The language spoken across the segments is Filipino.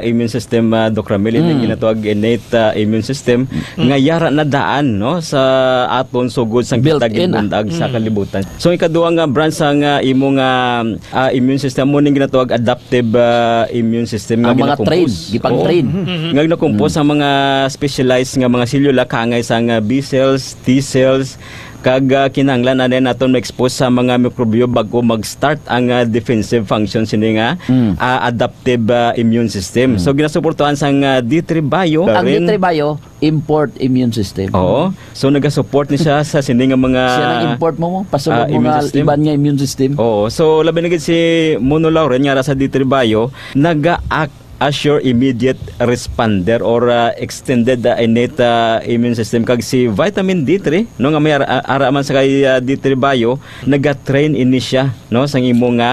immune system, Doc Ramil, yung ginatawag innate immune system nga yara na daan no sa aton sugod sang kitagin bundag sa kalibutan. So ikaduha nga branch sang imong immune system mo ning ginatawag adaptive immune system nga ginakompose. Gipang-train. Nga ginakompose ang mga specialized nga mga selula kangay sang B cells, T cells, kag kinahanglan na naton ma-expose sa mga mikrobyo bago mag-start ang defensive function sini nga adaptive immune system. So ginasuportuhan sang D3 Bio. Ang D3 Bio import immune system. Oo. So naga-support ni siya sa sini nga mga siya nang import mo pasulod mo nga iban nga immune system. Oo. So labi na gid si Mono Lauren nga sa D3 Bio naga-act assure immediate responder or extended innate immune system kag si vitamin D3 no nga may ara man sa kay D3 Bio naga-train ini siya no sang imong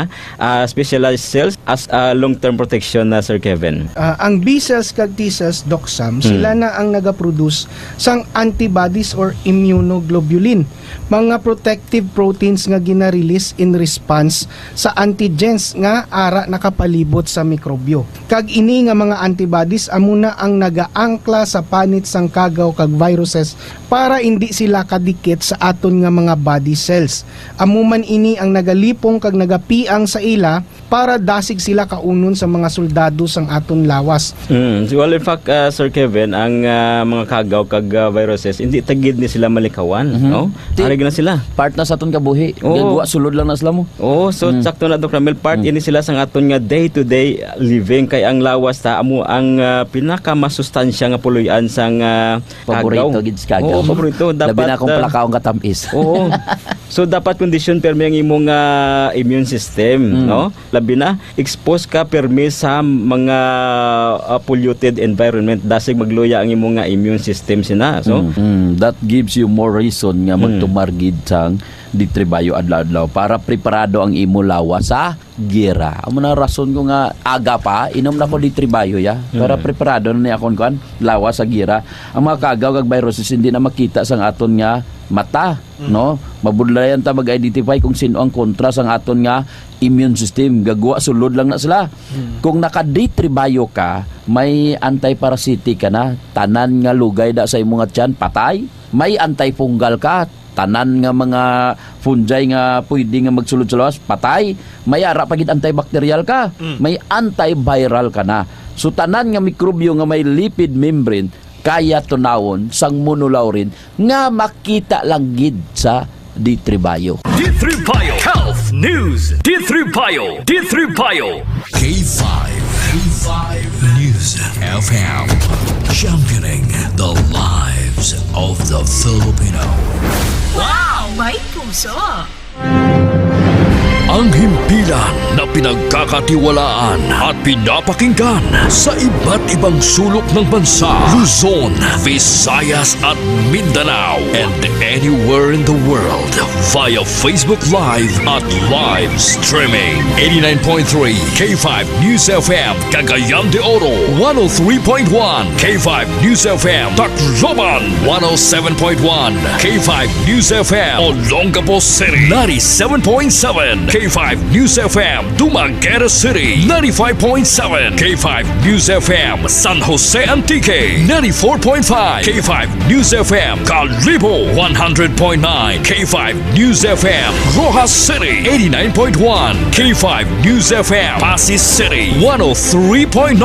specialized cells as long-term protection Sir Kevin. Ang B cells kag T cells Doc Sam sila na ang naga-produce sang antibodies or immunoglobulin, mga protective proteins nga gina-release in response sa antigens nga ara nakapalibot sa mikrobyo. Kag ini nga mga antibodies amuna ang nagaangkla sa panit sang kagaw kag viruses para hindi sila kadikit sa aton nga mga body cells. Amuman ini ang nagalipong kag nagapiang sa ila para dasig sila kaunon sa mga soldado sang aton lawas. So, well, in fact, Sir Kevin, ang mga kagaw kag viruses hindi tagid ni sila malikawan, no? Arig na sila. Part na sa aton kabuhi. Gagwa sulod lang na sila mo. So sakto na Dr. Ramil, part ini sila sang aton nga day-to-day living kay ang lawas ta amo ang pinakamasustansya nga puloy-an sang paborito kagaw. gid sa kagaw. Paborito dapat. Labi na akong palakaong katamis. So dapat condition permi ang imong immune system, no? Labi na expose ka permi sa mga polluted environment dasig magluya ang imong immune system sina. So that gives you more reason nga magtumargid sang D3 Bio adlaw-adlaw para preparado ang imo lawas sa gira. Amo na rason ko nga aga pa inom na ko D3 Bio ya para preparado na ni akon kuan lawas sa gira. Ang mga kagaw kag viruses hindi na makita sang aton nga mata, no? Mabudlayan ta mag-identify kung sino ang kontra sang aton nga immune system. Gagwa sulod lang na sila. Kung naka D3 Bio ka, may anti-parasitic ka na, tanan nga lugay da sa imong tiyan patay. May antifungal ka, tanan nga mga fungi nga pwede nga magsulod sa lawas, patay. May ara pagid antibacterial ka, may antiviral ka na. So tanan nga mikrobyo nga may lipid membrane kaya tunawon sang Mono Lauren nga makita lang gid sa D3 Bio. D3 Bio Health News. D3 Bio. D3 Bio. K5 News FM, championing the lives of the Filipino. Wow! May puso! Ang himpilan na pinagkakatiwalaan at pinapakinggan sa iba't ibang sulok ng bansa, Luzon, Visayas at Mindanao, and anywhere in the world via Facebook Live at live streaming. 89.3 K5 News FM, Cagayan de Oro, 103.1 K5 News FM, Tacloban, 107.1 K5 News FM, Olongapo City, 97.7 K5 News FM, Dumaguete City, 95.7 K5 News FM, San Jose Antique, 94.5 K5 News FM, Calibo, 100.9 K5 News FM, Rojas City, 89.1 K5 News FM, Pasig City, 103.9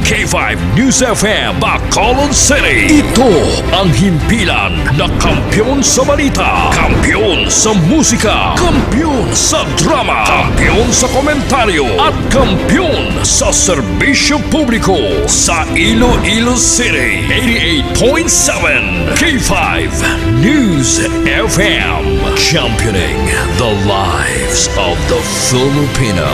K5 News FM, Bacolod City. Ito ang himpilan na kampyon sa balita, kampyon sa musika, kampyon sa drama, kampyon sa komentaryo at kampyon sa serbisyo publiko sa Iloilo City. 88.7 K5 News FM, championing the lives of the Filipino.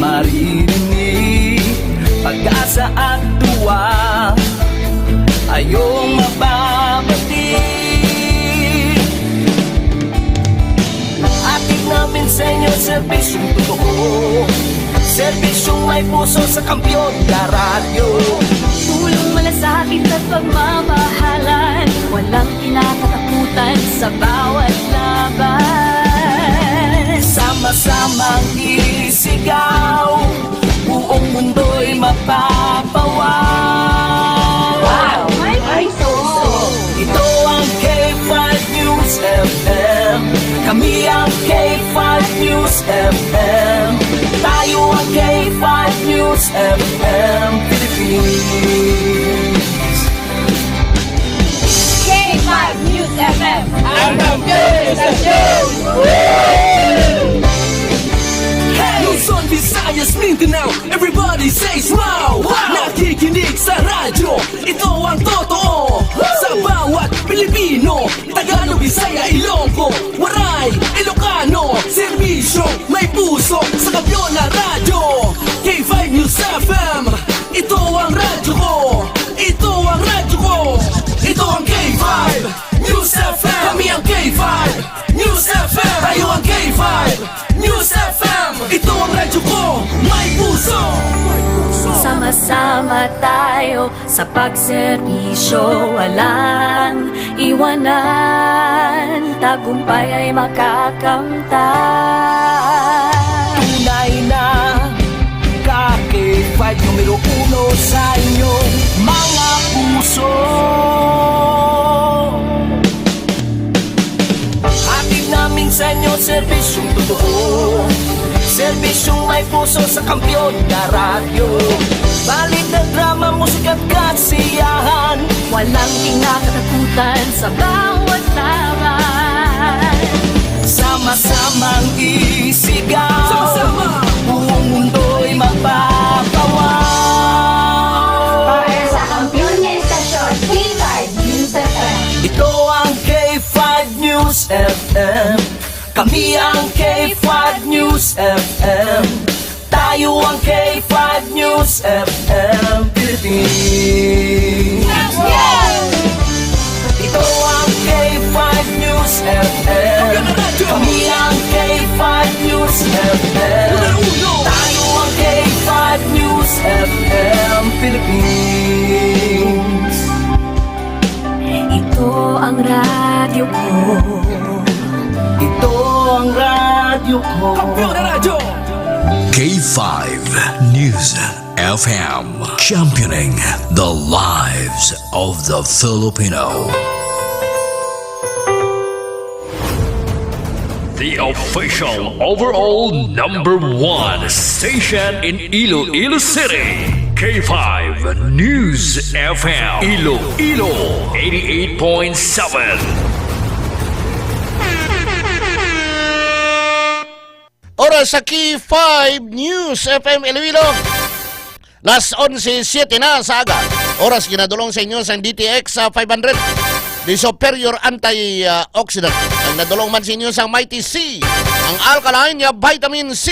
maririnig, pag-asa at tuwa ayong mababati. Atin namin sa inyo serbisyong totoo, serbisyong may puso sa Kampiyon na radyo. Tulong malasakit at pagmamahalan, walang kinakatakutan sa bawat laban. Sama-samang isigaw, buong mundo'y mapapawaw. Wow! May puso! Ito ang K5 News FM, kami ang K5 News FM, tayo ang K5 News FM Philippines. K5 News FM! Luzon, Visayas, Mindanao, everybody says wow! Nakikinig sa radyo, ito ang totoo. Sa bawat Pilipino, Tagalog, Bisaya, Ilonggo, Waray, Ilocano, serbisyo, may puso sa Kampiyon na radyo. K5 News FM, ito ang radyo ko, ito ang radyo ko, ito ang K5 News FM. Kami ang K5 News FM, tayo ang K5 News FM. Ito ang radyo ko, may puso. Sama-sama tayo sa pagserbisyo, walang iwanan, tagumpay ay makakamtan. Tunay na K5 numero 1 sa inyong mga puso. Hatid namin sa inyo serbisyong totoo, serbisyong may puso sa Kampiyon na radyo. Balik na drama, musika at kasiyahan, Walang kinakatakutan sa bawat laban. sama-samang isigaw, sama-sama, buong mundo'y mapapawaw. Para sa Kampiyon na Estasyon, K5 News FM. Ito ang K5 News FM, kami ang K5 News FM, tayo ang K5 News FM Philippines. Ito ang K5 News FM, kami ang K5 News FM, tayo ang K5 News FM Philippines. Ito ang radyo ko. Ito ang radyo ko. K5 News FM, championing the lives of the Filipino. The official overall #1 station in Iloilo City. K5 News FM, Iloilo 88.7. Oras sa K5 News FM Iloilo. Las 11:07 na sa aga. Oras ginadulong sa inyo sa DTX 500. The superior antioxidant. Ang nadulong man sa inyo sa Mighty C. Ang alkaline niya vitamin C.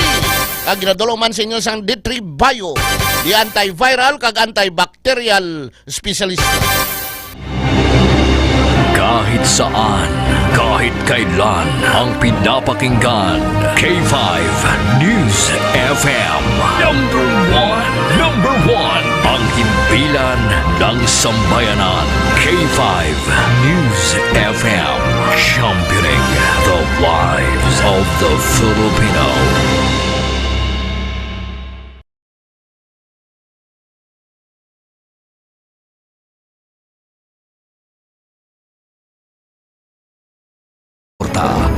Kag ginadulong man sa inyo sa D3 Bio. The antiviral kag antibacterial specialist. Kahit saan, kahit kailan, ang pinapakinggan. K5 News FM. Number one, ang himpilan ng sambayanan. K5 News FM. Championing the lives of the Filipino.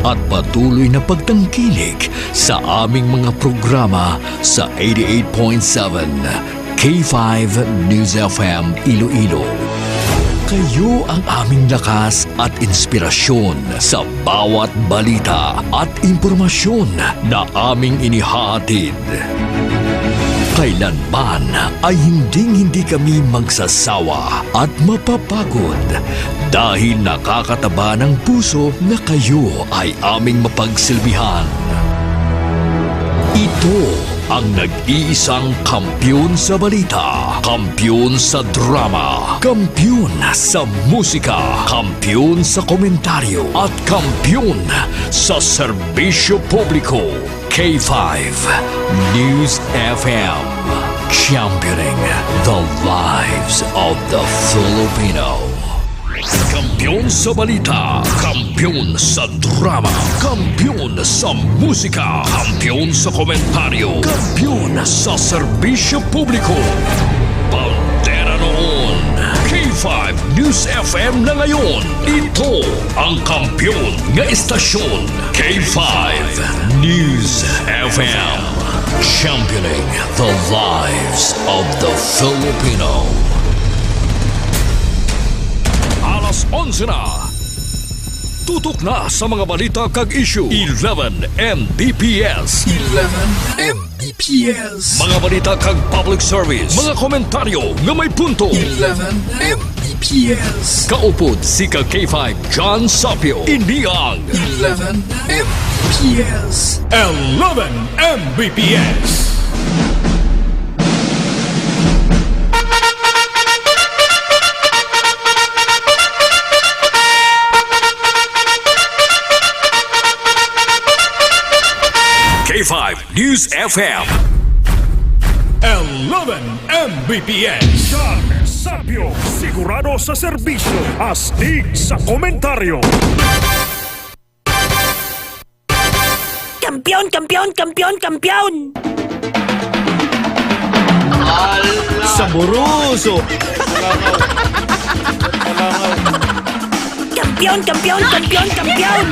At patuloy na pagtangkilik sa aming mga programa sa 88.7 K5 News FM Iloilo. Kayo ang aming lakas at inspirasyon sa bawat balita at impormasyon na aming inihahatid. Kailanman ay hindi kami magsasawa at mapapagod dahil nakakataba ng puso na kayo ay aming mapagsilbihan. Ito ang nag-iisang kampiyon sa balita, kampiyon sa drama, kampiyon sa musika, kampiyon sa komentaryo, at kampiyon sa serbisyo publiko. K5 News FM, championing the lives of the Filipino. Kampiyon sa balita, kampiyon sa drama, kampiyon sa musika, kampiyon sa komentaryo, kampiyon sa serbisyo publiko. Pantera noon, K5 News FM na ngayon. Ito ang kampiyon nga istasyon, K5 News FM, championing the lives of the Filipino. Alas 11 na. Tutok na sa mga balita kag issue. 11 Mbps. 11 Mbps. Mga balita kag public service. Mga komentaryo nga may punto. 11 Mbps. Kaupod si K5 John Sapio. Iniang 11 Mbps. 11 Mbps. K5 News FM 11 Mbps. John Sapio, sigurado sa serbisyo, astig sa komentaryo. Kampiyon, kampiyon, kampiyon, kampiyon! Saboroso. Kampiyon, kampiyon, kampiyon, kampiyon!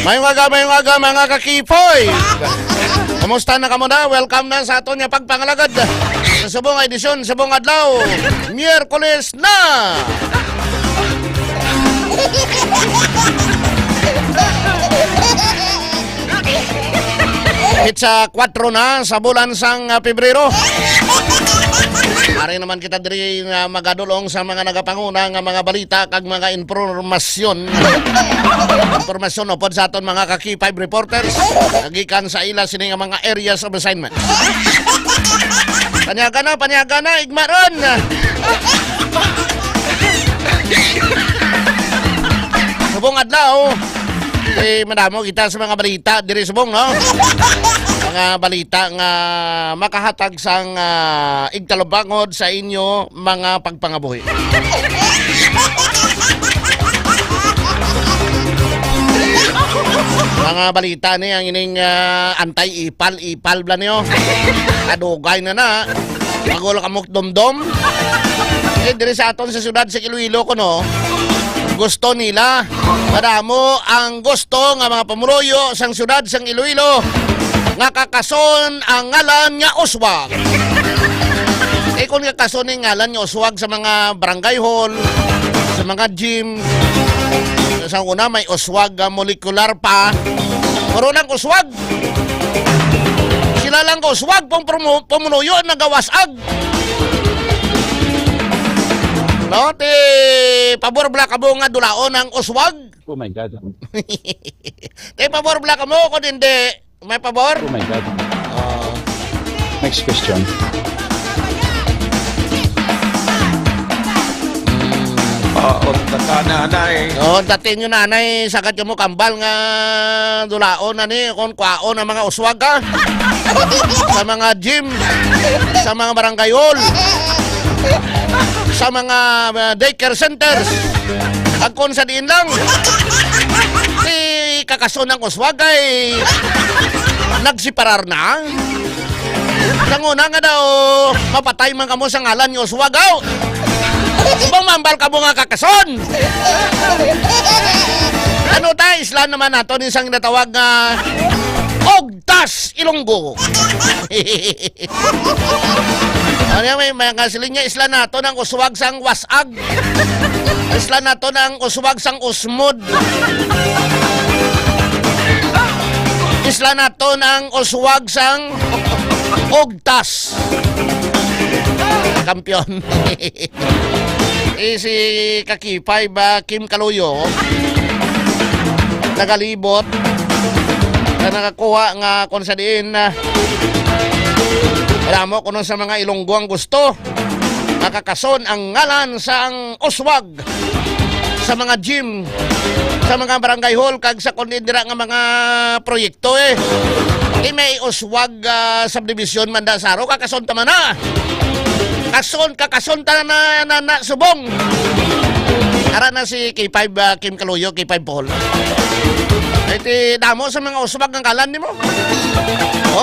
Mayong aga mga kakipoy. Kumusta na kamo na? Welcome na sa aton nga pagpangalagad sa subong edisyon, subong adlaw, Miyerkules na. Hit sa 4 na sa bulan sang Pebrero. Ari naman kita diri nga magadulong sa mga nagapanguna nga mga balita kag mga informasyon. Informasyon upod sa aton mga K5 reporters nagikan sa ila sini nga mga areas of assignment. Panyaga na, igmaron. Subong adlaw, madamo kita sa mga balita diri subong, no? Mga balita nga makahatag sang igtalubangod sa inyo mga pagpangabuhi. Mga balita ni ang ining antay-ipal bla niyo. Adugay na. Magulo kamok domdom. Diri sa aton sa syudad sa Iloilo ko, no? Gusto nila, madamo ang gusto nga mga pamuroyo sang syudad sang Iloilo nga kakason ang ngalan nga uswag. Kung kakason ang ngalan nga uswag sa mga barangay hall, sa mga gym, sa una may uswag molecular pa, puro lang uswag. Sila lang uswag pong pamunuyo nagawasag. No, pabor bla ka mo nga dulaon ang uswag. Oh my God. Pabor bla ka mo kung hindi. May pabor? Oh my God. Next question. Dating yung nanay, sakat yung mo kambal nga dulaon na ni, kung kwaon ang mga uswag ka. Sa mga gym, sa mga barangay hall, sa mga daycare centers, agkon sa diin lang. Kakason ng uswag ay nagsiparar na. Nanguna nga daw, mapatay man kamo sa ngalan ni uswag. Ibang mambal ka mo nga kakason. Ano tayo, isla naman nato ni isang natawag nga Ogtas Ilonggo. Ano may mga siling niya, isla nato ng uswag sang wasag. Isla nato ng uswag sang usmod. Isla nato ng uswag sang Ogtas. Kampiyon. si Kakipay ba Kim Kaluyo nagalibot na nakakuha nga kung sa diin na alam mo kung sa mga Ilonggo ang gusto makakason ang ngalan sa ang uswag sa mga gym sa mga barangay hall kag sa kondidira nga mga proyekto may uswag subdivision manda saro kakason tama na kakason ta na subong ara na si K5 Kim Kaluyo K5 Paul iti damo sa mga uswag ng kalan nimo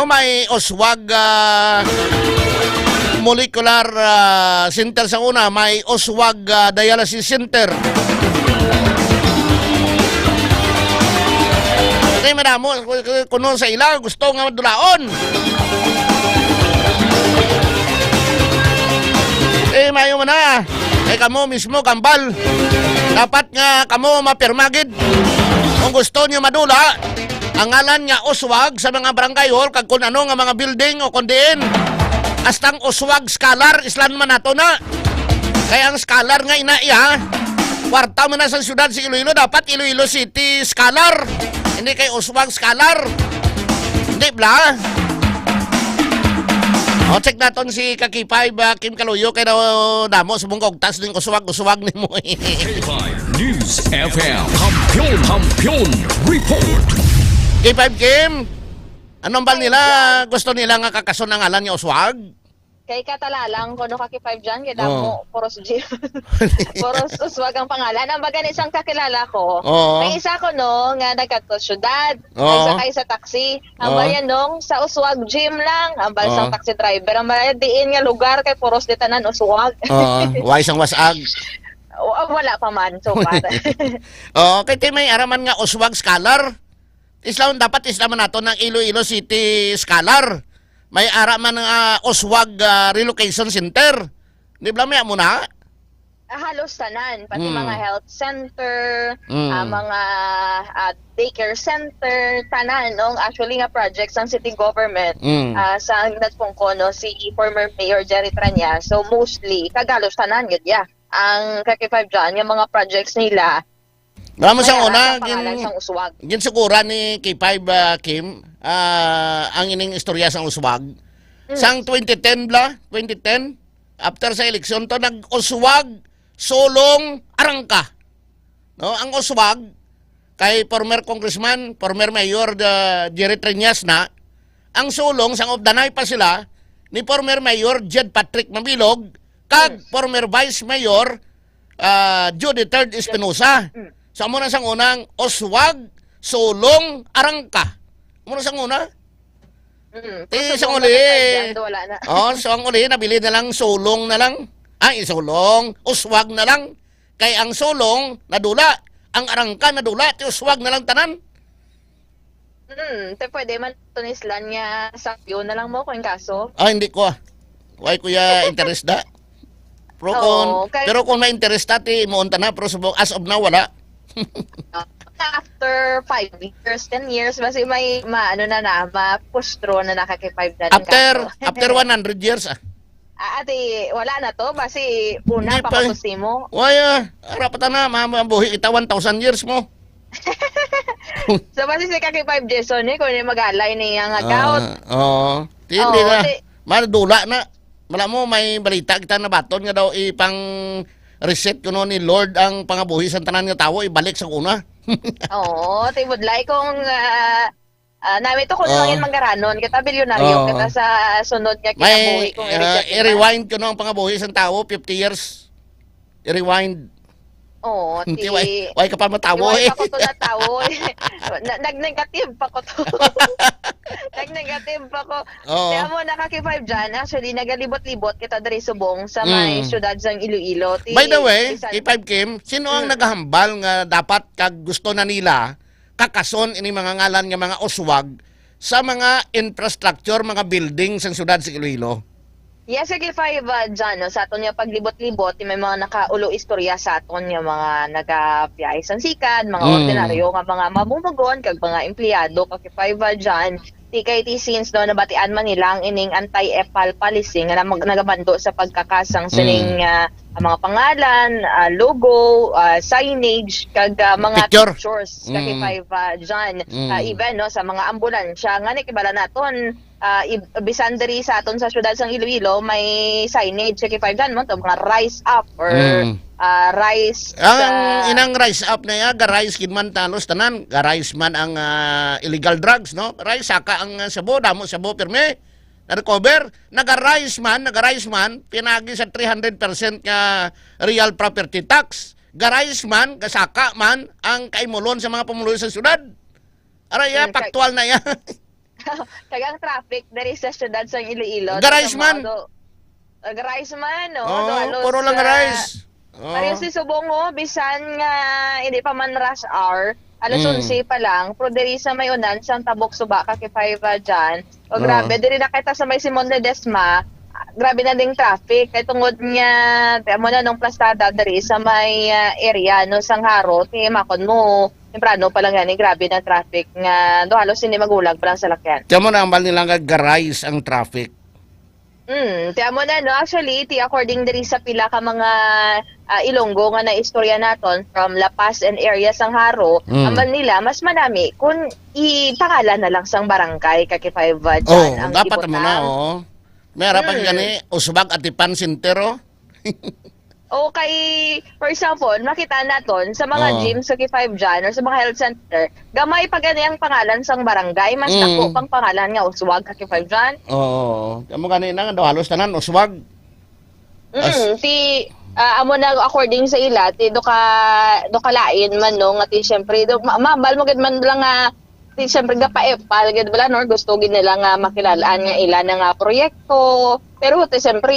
may uswag molecular center sa una may uswag dialysis center iti madamo kuno sa ila gusto nga madulaon mayo mo na kamo mismo kambal dapat nga kamo mapirmagid kung gusto niyo madula ang ngalan nga uswag sa mga barangay hall kag kung ano nga mga building o kundiin astang uswag scholar islan man nato na kaya ang scholar nga inaiha kwarta mo na sa syudad si Iloilo dapat Iloilo City scholar hindi kay uswag scholar hindi bla check naton si Kakipay ba Kim Kaluyo kay daw damo subong kogtas ning uswag ni mo K5 News FM Kampiyon Report. K5 Kim, anong bal nila gusto nila nga kakason ang ngalan nga uswag? Kay katalalang kuno K5 dyan, kaya mo puros gym. Puros uswag ang pangalan. Ang baga isang kakilala ko, may isa ko no, nga nagkato syudad, sakay sa taxi. Ang bayan nung sa uswag gym lang, ang bayan sa taxi driver. Ang bayan diin nga lugar kay puros di tanan uswag. Wais ang wasag. Wala pa man, so far. Kay may araman nga uswag scholar. Dapat islaman nato ng Iloilo City scholar. May ara man ng Oswag Relocation Center. Di ba may muna? Halos tanan, pati mga health center, mga daycare center, tanan, no? Actually nga projects ng city government sa natpong kono si former Mayor Jerry Tranya. So mostly, kagalos tanan, gadya. Ang K5 dyan, yung mga projects nila, Alam mo sa una, ginsugura ni K5 Kim, ang ining istorya sa uswag. Sang 2010 bla, 2010, after sa eleksyon to, nag-uswag, solong, arangka. No? Ang uswag, kay former congressman, former mayor Jerry Triñas na, ang solong, sang obdanay pa sila, ni former mayor Jed Patrick Mabilog, kag former vice mayor Judy Third Espinosa. So, muna sang unang, Oswag, Solong, Arangka. Muna sang una. Sang uli. So, ang uli, nabili na lang, Solong na lang. Solong, Oswag na lang. Kay ang Solong, nadula. Ang Arangka, nadula. Oswag na lang tanan. Pwede man tunislan niya sa yun na lang mo kung kaso. Hindi ko. Why kuya interest da? Pero kung may interest dati, muunta na. Pero as of now, wala. After 5 years, 10 years, basi may mapustro na nakaki-5 na After 100 years, Ate, wala na to, basi una papapusti mo. Why, rapatan na, mabuhi kita 1,000 years mo. So, basi si kaki-5 Jason, kung mag-alay niya ang account. Hindi na. Madula na. Wala mo, may balita kita na baton nga daw ipang reset kuno ni Lord ang pangabuhi sa tanan nga tawo ibalik sa una. Tibudlay kung namin to kuno lang mangaranon kita bilyonaryo kita sa sunod nga kinabuhi kung i-rewind kuno ang pangabuhi sa tawo 50 years. I-rewind. Why ka pa matawo Why ako to natawo Nag-negative pa ko to. Nag-negative pa ko. Kaya mo nakaki-5 dyan, actually, nagalibot-libot kita dari subong sa may syudad sa Iloilo. By the way, K5 Kim, sino ang naghahambal nga dapat kag gusto na nila kakason ini mga ngalan nga mga uswag sa mga infrastructure, mga building sa syudad sa Iloilo? Yes, K5 dyan, no, sa aton yung paglibot-libot, may mga nakaulo istorya sa aton yung mga nagapiyay sa sikat, mga ordinaryo, nga mga mamumugon, kag mga empleyado, K5 dyan, TKT since no nabatian man nilang ining anti-EPAL policy nga nagabando sa pagkakasang sining mga pangalan, logo, signage kag mga pictures kay five dyan even no sa mga ambulansya nga nakibala naton bisan diri sa aton sa syudad sang Iloilo may signage kay five dyan mo to mga rise up or rise ang inang rise up na ya ga-rise kin man talos tanan ga-rise man ang illegal drugs no rise saka ang sabo damo sabo pirme na-recover naga-rise man pinagi sa 300% nga real property tax ga-rise man gasaka man ang kaimulon sa mga pamumuno sa syudad araya paktual na ya kagang traffic diri sa syudad sa Iloilo ga-rise man ga-rise man no puro lang ga-rise. Pareho si Subongo, bisan nga hindi pa man rush hour, alas 11 pa lang, pero diri sa may unan, siyang tabok suba ka kay 5 dyan. O grabe, diri na kita sa may Simon Ledesma, grabe na ding traffic. Kaya tungod nga, mo na nung plastada diri sa may area, no, Sangharo, makon mo, temprano pa lang yan, grabe na traffic nga, do halos hindi magulag pa lang sa lakyan. Tiyan mo na ang nilang ga-rise ang traffic. Tiyan mo na, no? Actually, according diri sa pila ka mga Ilonggo nga na istorya naton from La Paz and area sang Haro, ang nila mas manami kung ipangalan na lang sang barangay kakipaiva dyan. Ang dapat mo na, May harapan gani, usbag at ipan sintero. O kay, for example, makita naton sa mga gym sa K5 dyan or sa mga health center, gamay pa gani ang pangalan sang barangay, mas dako pang pangalan nga uswag ka K5 dyan. Kamo gani na nga, halos tanan, uswag. Amo na according sa ila, do kalain man no, nga siyempre, mabal mo gid man lang nga, siyempre gapaepal, gid bala no, gusto gid nila nga makilalaan nga ila nga proyekto. Pero siyempre,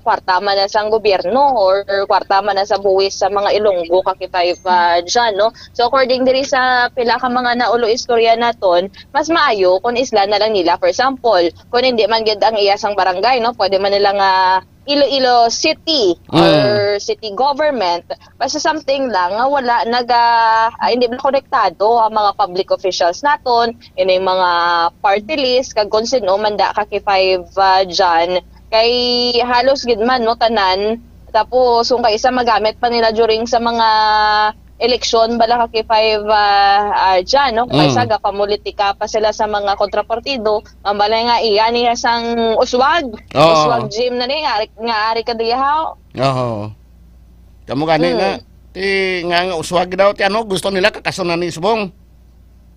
kwarta man na sa gobyerno or kwarta man na sa buwis sa mga Ilonggo kakitay pa dyan, no? So, according diri sa pila ka mga naulo istorya naton, mas maayo kung isla na lang nila. For example, kung hindi man gid ang iyasang barangay, no? Pwede man nila nga Iloilo City or city government, basta something lang nga wala hindi ba konektado ang mga public officials naton, yung mga party list, kag kung sino manda kakipay dyan, kay halos gid man no tanan, tapos kung isa magamit pa nila during sa mga eleksyon bala kakipay dyan, no? Kaysa gapamulitika pa sila sa mga kontrapartido, mambala nga iya niya sang uswag gym na niya, nga ari ka diyahaw. Kamu gani na, nga uswag daw, gusto nila kakasunan ni Subong.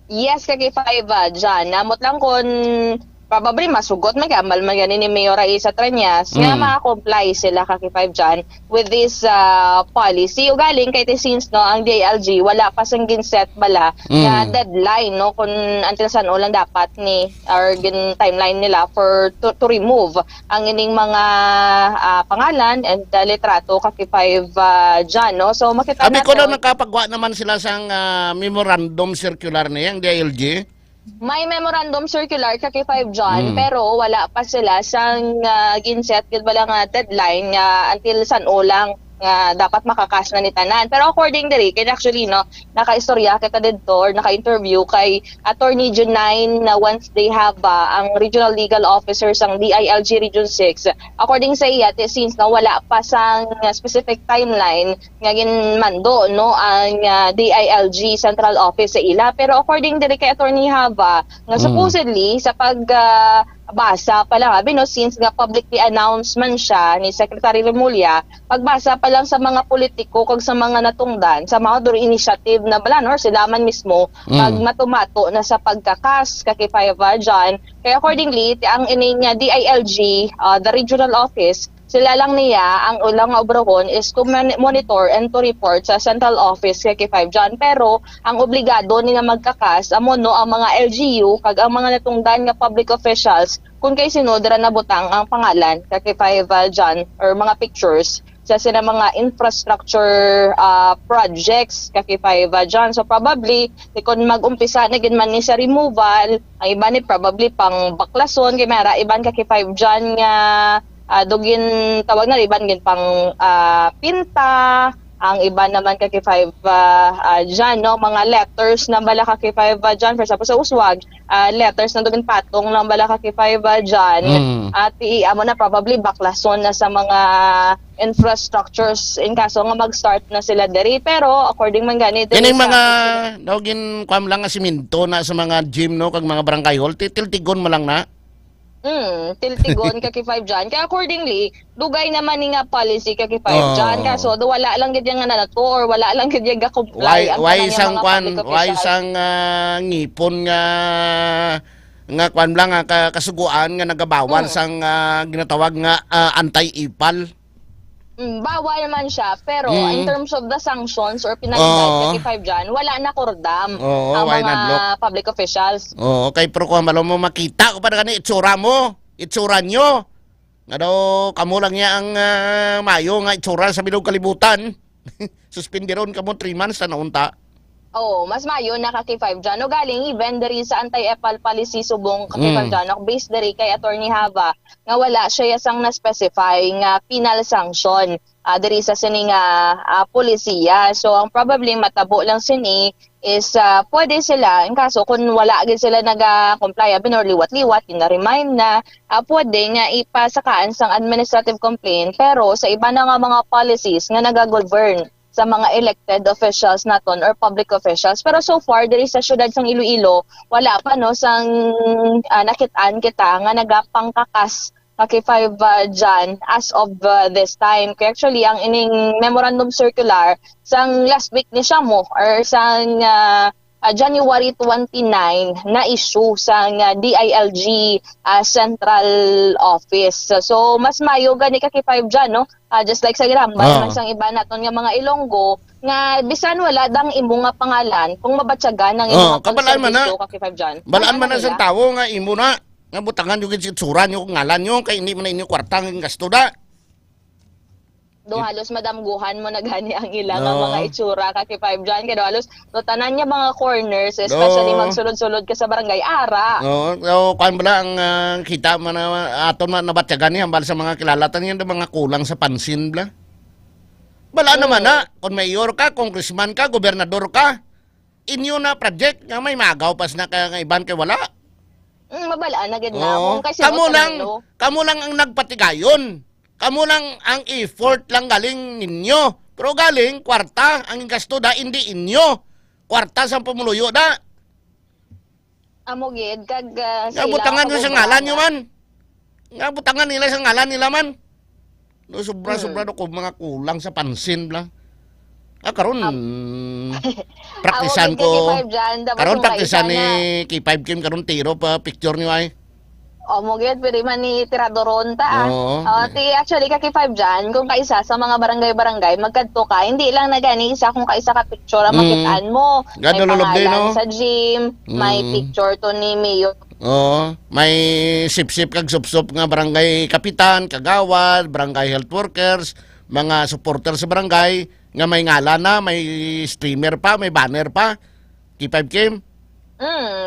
Yes, kakipay dyan. Namot lang kung probably masugot magambal man ganin ni Mayor Isa Trañas nga ma-comply sila kakipay dyan with this policy. O galing kay since no ang DILG wala pa sang ginset bala nga deadline no kung until saan lang dapat ni or timeline nila for to remove ang ining mga pangalan and litrato kakipay dyan no. So makita natin. Ko daw nakapagwa naman sila sang memorandum circular niya ang DILG. May memorandum circular kaki 5 John pero wala pa sila sang ginset gid bala nga deadline until san lang nga dapat makakas na ni tanan. Pero according diri kay actually no nakaistorya kita didto or naka-interview kay Attorney Junine na once they have ang regional legal officers ang DILG Region 6, according sa iya since na wala pa sang specific timeline nga ginmando no ang DILG Central Office sa ila, pero according diri kay Attorney Hava nga supposedly sa pag basa pa lang no, since nga publicly announcement siya ni Secretary Remulla, pagbasa pa lang sa mga politiko kag sa mga natungdan sa mga duro initiative na bala no sila man mismo pag matumato na sa pagkakas kakipayava dyan. Kaya accordingly ang ining DILG the regional office, sila lang niya ang ulang obrahon is to monitor and to report sa central office kay 5 dyan. Pero ang obligado ni nga magkakas amo no ang mga LGU kag ang mga natungdan nga public officials kung kay sinodra na butang ang pangalan kay 5 dyan or mga pictures sa sila mga infrastructure projects kay 5 dyan. So probably kung mag-umpisa na gid man ni sa removal, ang iba ni probably pang baklason kay mara iban kay 5 dyan nga dugin tawag na iban gin pang pinta ang iba naman kaki-5 dyan, no? Mga letters na bala kaki-5 dyan. For example, sa Uswag, letters na doon patong ng bala kaki-5 dyan. At amo na probably baklason na sa mga infrastructures in kaso nga mag-start na sila diri. Pero according man ganito, Kining mga dawgin kwam lang nga siminto na sa mga gym no kag mga barangay hall, tiltigon mo lang na. Tiltigon kaki-5 dyan. Kaya accordingly, dugay naman ni nga policy kaki-5 dyan. Kaso wala lang gid nga na to or wala lang gid nga comply ang Why kanang isang mga kwan, public why officials. isang ngipon nga kwan lang nga kasuguan nga nagabawal sang ginatawag nga anti-ipal. Bawal naman siya, pero in terms of the sanctions or penalidad kaki-5 dyan, wala na kordam ang why mga not, look? public officials. Okay, pero kung malo mo makita ko pa na itsura mo, itsura nyo. Nga daw, kamo lang niya ang mayo nga itsura sa bilog kalibutan. Suspendiron kamo 3 months na naunta. Mas mayo na kaki-5 dyan. O galing, even diri sa anti-epal policy subong kaki-5 dyan, based diri kay Attorney Hava, nga wala siya yasang na-specify nga penal sanction diri sa sining polisiya. So, ang probably matabo lang sini is pwede sila, in kaso kung wala agad sila nag-comply, or liwat-liwat, na-remind na, pwede nga ipasakaan sang administrative complaint, pero sa iba na nga mga policies nga nag-govern sa mga elected officials naton or public officials. Pero so far, diri sa syudad sang Iloilo, wala pa no sang nakitaan kita nga nagapangkakas kaki-5 dyan as of this time. Kaya actually, ang ining memorandum circular sang last week ni siya mo or sang January 29 na issue sa DILG Central Office. So, mas mayo gani kaki-5 dyan, no? Just like sa Giramba, naman sang iba naton nga mga Ilonggo, nga bisan wala dang imo nga pangalan, kung mabatyagan ng imo kabalaan man na. kaki-5 dyan. Balaan man na sa tao nga imo na. Nga butangan yung itsura nyo, ngalan nyo, kay hindi mo na inyo kwartang gasto da. Do halos madamguhan mo na gani ang ilang mga itsura kaki-5 dyan. Kaya do halos tanan niya mga corners, especially magsulod-sulod ka sa barangay ara. So, kung bala ang kita man na aton man nabatyagan niya, bala sa mga kilalatan niya, mga kulang sa pansin bala. Bala naman na, kung mayor ka, congressman ka, gobernador ka, inyo na project, nga may magaw pas na kaya iban kay wala. Mabalaan na gid na. Kung kasi kamo lang ang nagpatigayon. Kamo lang ang effort lang galing ninyo. Pero galing, kwarta, ang gasto da, hindi inyo. Kwarta sa pumuluyo da. Amo gid kag Nga butangan nyo sa ngalan nyo man. Nga butangan nila sa ngalan nila man. No, sobra-sobra do ko mga kulang sa pansin lang. Karon praktisan ko. Karon praktisan ni K5 Kim karon tiro pa picture niyo ay. Mo gid pwede man ni tiradoron ta. Actually kaki-5 dyan, kung kaisa sa mga barangay-barangay magkadto ka, hindi lang na gani isa kung kaisa ka picture ang makitaan mo. May pangalan sa gym, may picture to ni Mayor. May sip-sip kag sup-sup nga barangay kapitan, kagawad, barangay health workers, mga supporter sa barangay nga may ngalan na, may streamer pa, may banner pa. K5 Kim.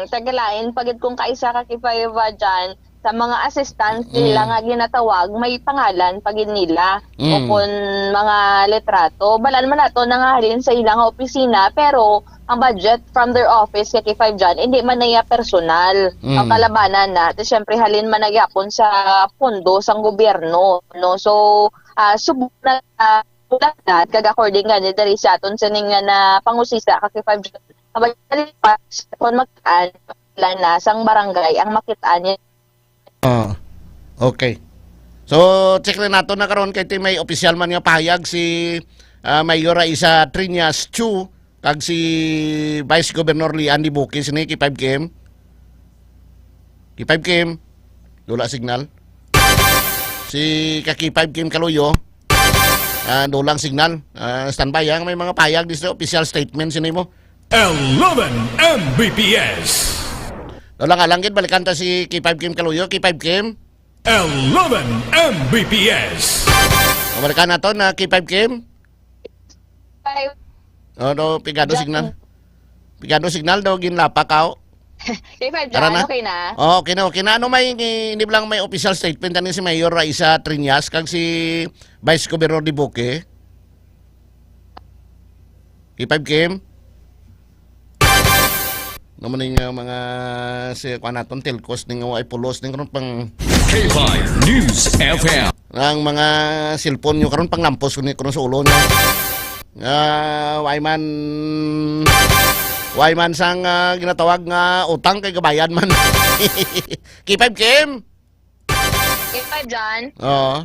Tagalain pagid kung kaisa ka kay5 dyan, sa mga assistants nila nga ginatawag, may pangalan pagid nila o kung mga litrato. Balan man nato nangahalin sa ilang opisina, pero ang budget from their office kay K5 dyan, hindi man na personal. Ang kalabanan na, siyempre halin man nagyapon sa pondo sang gobyerno. No? So, subok na ulat kag according nga ni diri sa aton sining nga na pangusisa kay 5 kabalipas kon makitaan na sang barangay ang makitaan niya. Okay. So check rin nato na karon kay may opisyal man nga pahayag si Mayor Raisa Triñas Chu kag si Vice Governor Lian Bukis ni K5 Kim. K5 Kim. Dula signal. Si K5 Kim Kaluyo. Dulang signal. Standby yang may mga payag dito official statement sini mo. 11 Mbps. Dulang alangkit balikan ta si K5 Kim Kaluyo, K5 Kim. 11 Mbps. Balikan nato na K5 Kim. Pigado signal. Pigado signal daw ginlapa kao. K5 dyan, okay na? Okay na. Ano may, hindi lang may official statement ni si Mayor Raisa Triñas kag si Vice Governor Dibuque? K5 Kim. Naman yung mga si naton telcos ning ay pulos ning karon pang K5 News FM. ang mga cellphone nyo karon pang lampos ni karon sa ulo nyo. Why man sang ginatawag nga utang kay gabayan man. K5 Kim. K5 John. Oo.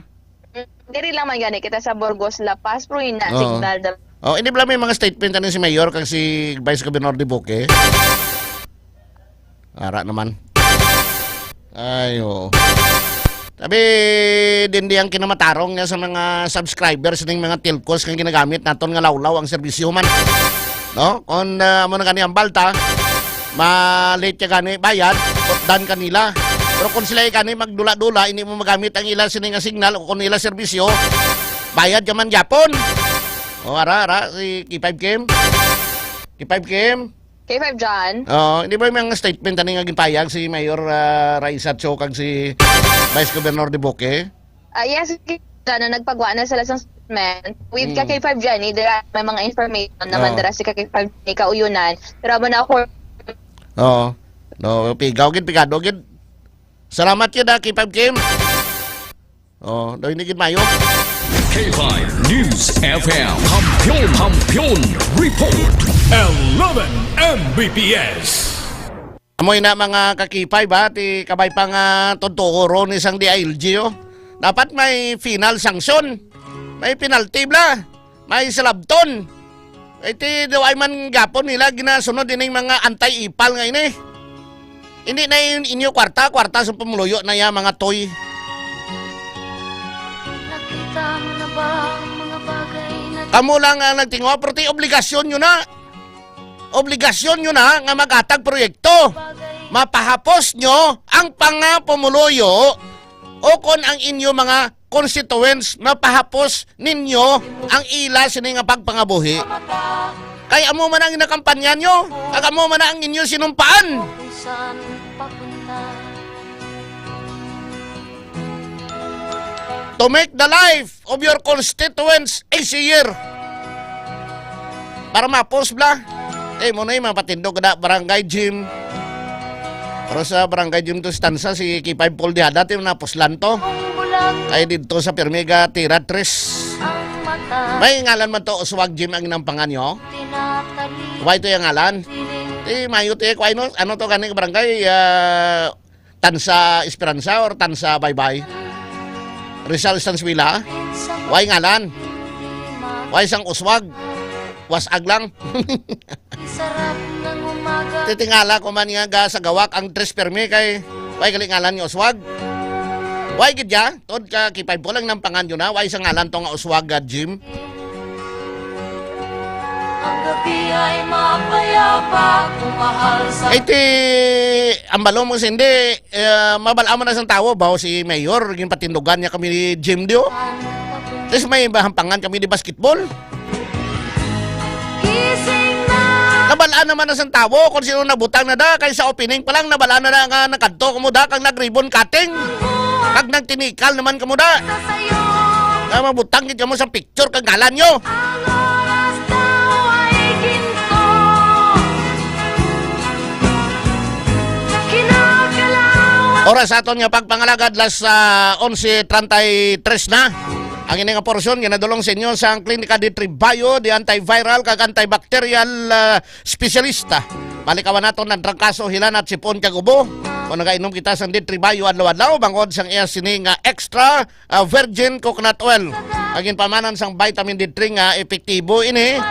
Diri lang man gani kita sa Burgos La Paz pero ina Oo. signal. Oh, hindi ba may mga statement ani si Mayor kag si Vice Governor de Boque? Ara naman. Ayo. Sabi din ang kinamatarong niya sa mga subscribers ng mga telcos kang ginagamit naton nga lawlaw ang serbisyo man. No? Kung mo na kani ang balta, ma-late ka gani bayad, putdan kanila. Pero kung sila kani magdula-dula, hindi mo magamit ang ila sining nga signal o kung ila serbisyo, bayad ka man Japon. O ara si K5 Kim. K5 Kim. K5 John. Hindi ba may mga statement ani nga ginpayag si Mayor Raisa Cho kag si Vice Governor de Boque? Yes, John, na nagpagawa na sila sa statement. With ka K5 John, may mga information naman dara si K5 ni kauyunan. Pero mo na ako. No, pigado gid. Salamat gid K5 Kim. Daw hindi gid mayo. K5 News FM. Kampiyon Report. 11 Mbps. Amoy na mga kakipay ba, ti kabay pa nga totoo ni sang DILG Dapat may final sanction. May penalty bla. May salabton. Iti daw ay man gapon nila ginasunod din yung mga anti-ipal nga ini. Hindi na yung inyo kwarta sa pamuluyo na ya mga toy. Nakita mo na ba ang mga bagay na Kamu lang ang nagtingo, pero ti obligasyon nyo na. Obligasyon nyo na nga mag-atag proyekto. Mapahapos nyo ang pangapumuloyo o kon ang inyo mga constituents mapahapos ninyo ang ila sini nga pagpangabuhi. Kaya amo man ang inakampanya nyo, kag amo man ang inyo sinumpaan. kung saan papunta. To make the life of your constituents easier. Para mapos bla. Mo na yung mapatindog kada barangay gym. Pero sa barangay gym to stansa si K5 Paul Diada yung napuslan to. Ay dito sa Permega Tira 3. May ngalan man to Uswag Gym ang inampangan nyo. Why to yung ngalan? Mayo to yung ano to kaning barangay Tansa Esperanza or Tansa Baybay? Rizal Stanswila? Why ngalan? Why sang Uswag? Wasag lang. Titingala ko man nga sa gawak ang 3 permi kay why galing ngalan ni Uswag? Why gid ya? Tod ka K5 po lang ng pangan yun na. Why sa ngalan to nga Uswag Gym? Ang gabi ay mapayapa, kumahal sa... Iti, ang balong mo hindi, mabalaan mo na sa tao ba si Mayor, yung patindugan niya kami ni Jim Dio. Tapos may bahampangan kami ni basketball. Nabalaan naman na sa tao kung sino nabutang na da, kaya sa opening pa lang nabalaan na nga nakadto kamo da, kag nag-ribbon cutting. Kag nagtinikal naman kamo da. Kaya mabutang gid kamo sa picture kag ngalan nyo. Oras aton nga pagpangalagad las 11:33 na. Ang ini nga porsyon nga nadulong sa inyo sa Klinika di Tribayo di antiviral kag antibacterial specialista. Malikawan naton ng trangkaso hilan at sipon kag ubo. Kung nagainom kita sang di Tribayo adlaw-adlaw bangod sang iya sini nga extra virgin coconut oil. Agin pamanan sang vitamin D3 nga epektibo ini.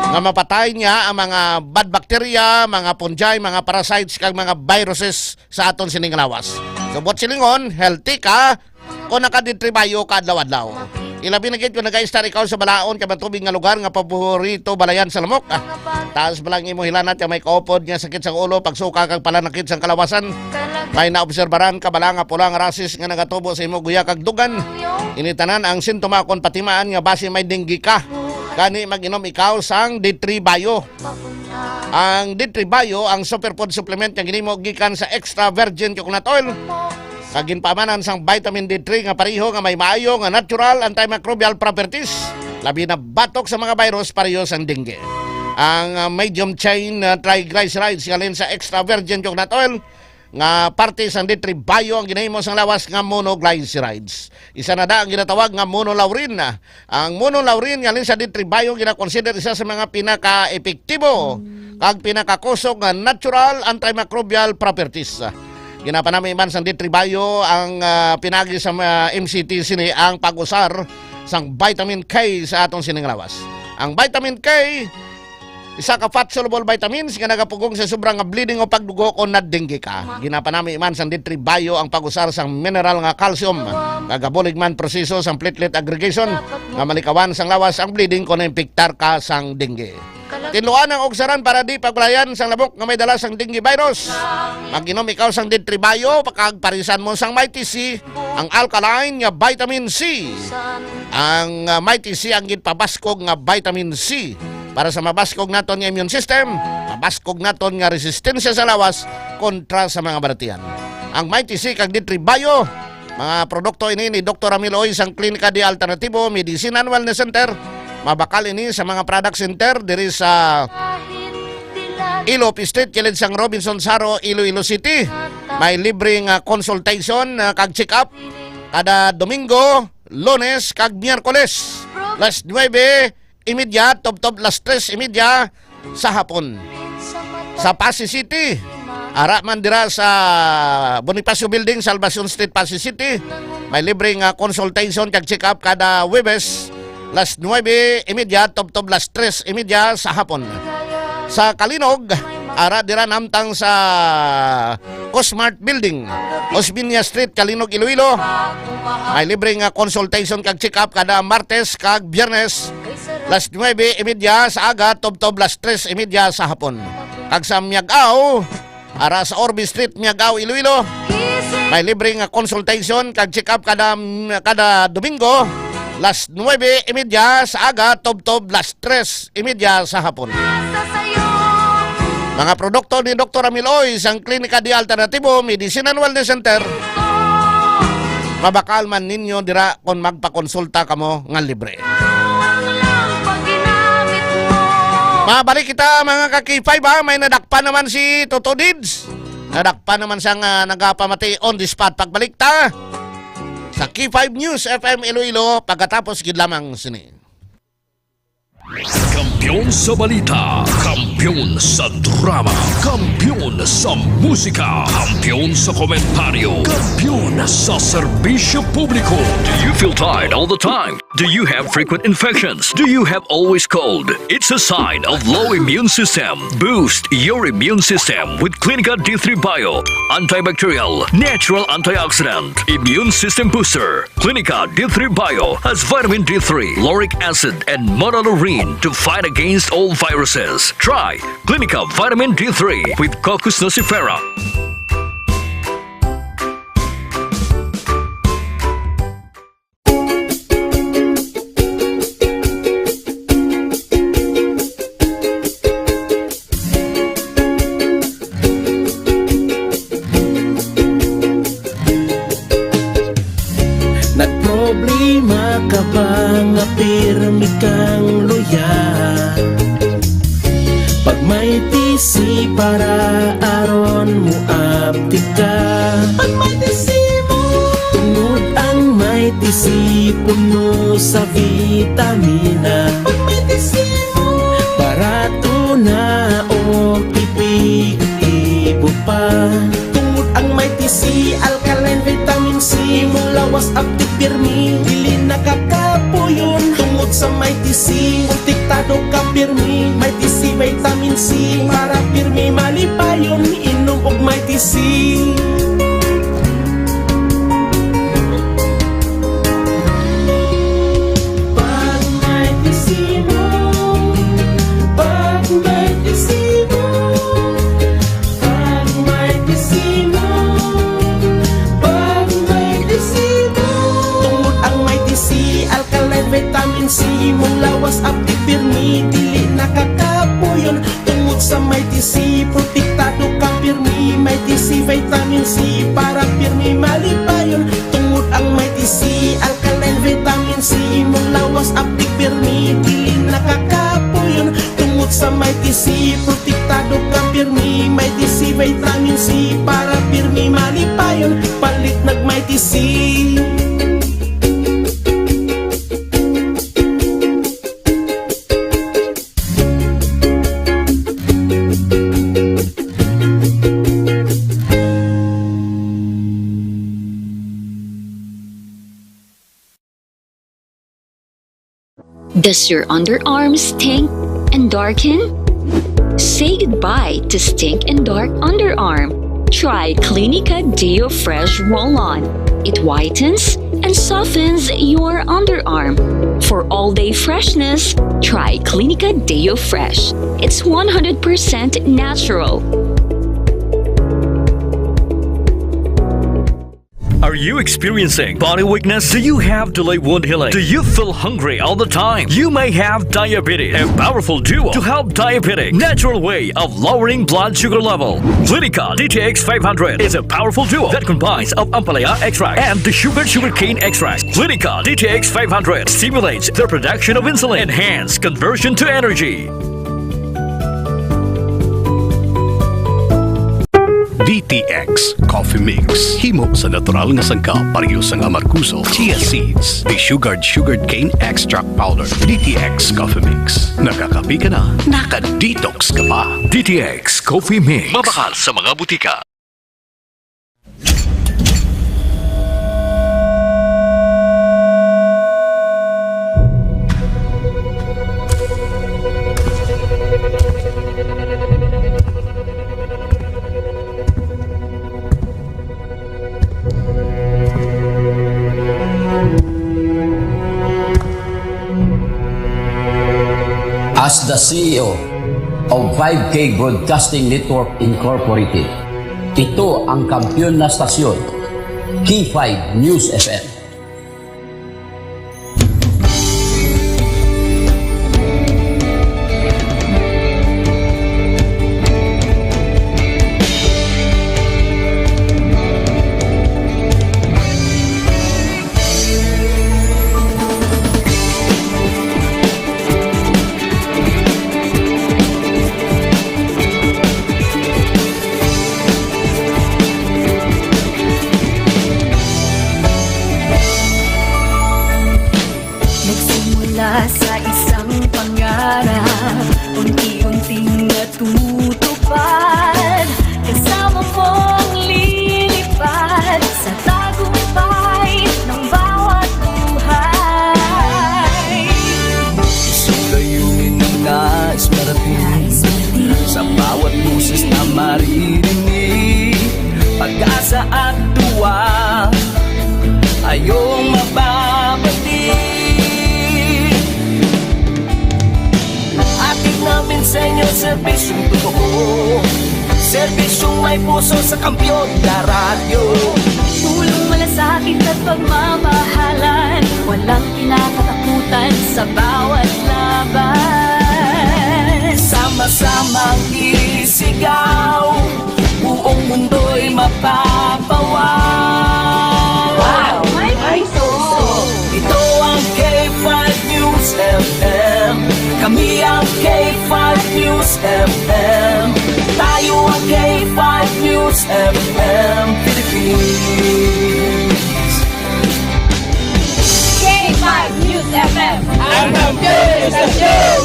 Nga mapatay niya ang mga bad bacteria, mga fungi, mga parasites, kag mga viruses sa aton sining lawas. So, bot silingon, healthy ka, kung nakaditribayo ka adlaw-adlaw. Ilabi na gid kung nag-star ikaw sa balaon, ka matubig nga lugar, nga paborito, balayan sa lamok. Taas balang imo hilanat, may kaupod, nga sakit sa ulo, pagsuka, kag palanakit sa kalawasan. May naobserbaran ka bala nga pulang rasis nga nagatubo sa imo guya kag dugan. Initanan ang sintoma kon patimaan nga base may dengue ka. Kani mag-inom ikaw sang D3 Bio. Ang D3 Bio ang superfood supplement nga ginimo gikan sa extra virgin coconut oil. Kagin pamanan sang vitamin D3 nga pareho nga may maayo nga natural antimicrobial properties. Labi na batok sa mga virus parehas ang dengue. Ang medium chain triglycerides galin sa extra virgin coconut oil nga parte sa ditribayo ang ginahimo sang lawas nga monoglycerides. Isa na da ang ginatawag nga monolaurin. Ang monolaurin galin sa ditribayo gina-consider isa sa mga pinaka-epektibo kag pinakakusog nga natural antimicrobial properties. Ginapanami man sang ditribayo ang pinagi sa MCT sini ang pag-usar sang vitamin K sa atong sining lawas. Ang vitamin K isa ka fat-soluble vitamins nga nagapugong sa sobrang nga bleeding o pagdugo kung na-dengue ka. Ginapanami man sang ditribayo ang pag-usar sang mineral nga calcium. Kagabulig man proseso sang platelet aggregation nga malikawan sang lawas ang bleeding kung na-impiktar ka sang dengue. Tinluan ang ogsaran para di paglayan sang labok nga may dala sang dengue virus. Mag-inom ikaw sang ditribayo, pakagparisan mo sang Mighty C, ang alkaline nga vitamin C. Ang Mighty C ang gitpabaskog nga vitamin C para sa mabaskog naton nga immune system, mabaskog naton nga resistensya sa lawas kontra sa mga baratian. Ang Mighty C kag ditribayo, mga produkto ini ni Dr. Ramil Oy sang Klinika di Alternativo Medicine and Wellness Center. Mabakal ini sa mga product center diri sa Ilop Street, kilid sang Robinson Saro, Iloilo City. May libreng consultation kag check-up kada Domingo, Lunes kag Miyerkules. Las 9:30, top las 3:30 sa hapon. Sa Pasig City, ara man dira sa Bonifacio Building, Salvacion Street, Pasig City. May libreng consultation kag check-up kada Webes, las 9:30, top las 3:30 sa hapon. Sa Kalinog, ara dira namtang sa Cosmart Building, Osbinia Street, Kalinog, Iloilo. May libreng consultation kag check-up kada Martes kag Biyernes, las 9:30 sa aga, top las 3:30 sa hapon. Kag sa Miagao, ara sa Orbi Street, Miagao, Iloilo. May libreng consultation kag check-up kada Domingo, las 9:30 sa aga, top las 3:30 sa hapon. Mga produkto ni Dr. Ramil Oy sang Klinika di Alternativo Medicine and Wellness Center. Mabakal man ninyo dira kung magpakonsulta kamo nga libre. Mabalik kita mga ka-K5 ha. May nadakpan naman si Toto Dids. Nadakpan naman siyang nagapamati on the spot. Pagbalik ta sa K5 News FM Iloilo pagkatapos gid lamang sini. Kampiyon sa balita, kampiyon sa drama, kampiyon sa musika, kampiyon sa komentaryo, kampiyon sa serbisyo publiko. Do you feel tired all the time? Do you have frequent infections? Do you have always cold? It's a sign of low immune system. Boost your immune system with Klinika D3 Bio, antibacterial, natural antioxidant, immune system booster. Klinika D3 Bio has vitamin D3, lauric acid, and monolaurin to fight against all viruses. Try Klinika Vitamin D3 with Coccus nocifera. Nagproblema ka ba nga pirmi kang loyal? Pag may tisi para aron mo apti ka. Pag may tisi mo, tungod ang may tisi puno sa vitamina. Pag may tisi mo, barato na o ibo pa. Tungod ang may tisi, alkaline vitamin C, mulawas apti pirmi, dili nakakapuyon. Tungod sa may tisi, untiktado ka pirmi, may tisi vitamin C, para pirmi malipayon, inom og may tisi. Pag may tisi mo, pag may tisi mo, pag may tisi mo, pag may tisi mo. Tungod ang may tisi, alkaline vitamin C, mong lawas apti pirmi, dili nakakapuyon. Tungod sa may tisi, protektado ka pirmi, may tisi vitamin C, para pirmi malipayon. Tungod ang may tisi, alkaline vitamin C, mong lawas apti pirmi, sa may TC, protektado ka pirmi. May TC, vitamin C, para pirmi malipayon. Palit nag may TC. Does your underarm stink and darken? Say goodbye to stink and dark underarm. Try Clinica Deo Fresh Roll-On. It whitens and softens your underarm. For all-day freshness, try Clinica Deo Fresh. It's 100% natural. Are you experiencing body weakness? Do you have delayed wound healing? Do you feel hungry all the time? You may have diabetes. A powerful duo to help diabetic. Natural way of lowering blood sugar level. Clinica DTX 500 is a powerful duo that combines of ampalaya extract and the sugarcane extract. Clinica DTX 500 stimulates the production of insulin, enhance conversion to energy. DTX Coffee Mix. Himo sa natural nga sangka pareho sang amarkuso, chia seeds, desugared cane extract powder. DTX Coffee Mix. Nakakapi ka na, naka-detox ka pa. DTX Coffee Mix. Mabakal sa mga butika. As the CEO of 5K Broadcasting Network Incorporated, ito ang kampiyon na stasyon, K5 News FM. Sa isang pangarap, unti-unting natutupad. Kasama mong lilipad sa tagumpay ng bawat buhay. Isang layunin ang nais marating sa bawat boses na maririnig. Pag-asa at tuwa ayong mababati. Namin sa inyo, serbisyong totoo, serbisyong may puso sa kampiyon na radyo. Tulong malasakit at pagmamahalan, walang kinakatakutan sa bawat laban. Sama-samang isigaw, buong mundo'y mapapawaw. Wow! May puso! Ito ang K5 News FM. Kami ang K5 News FM. Tayo ang K5 News FM Philippines. K5 News FM. Ang kampiyon sa show!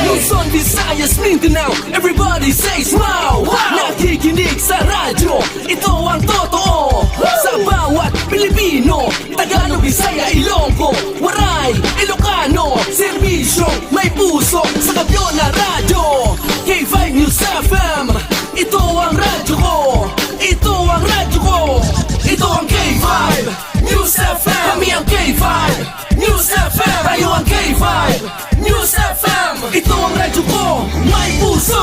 Luzon, Visayas, Mindanao, everybody says wow! Nakikinig sa radyo, ito ang totoo. Sa bawat Pilipino, Tagalog, Bisaya, Ilonggo, Waray, Ilocano, serbisyo, may puso sa kampiyon na radyo. K5 News FM, ito ang radyo ko, ito ang radyo ko, ito ang K5 News FM. Kami ang K5 News FM, tayo ang K5 News FM. Ito ang radyo ko, may puso.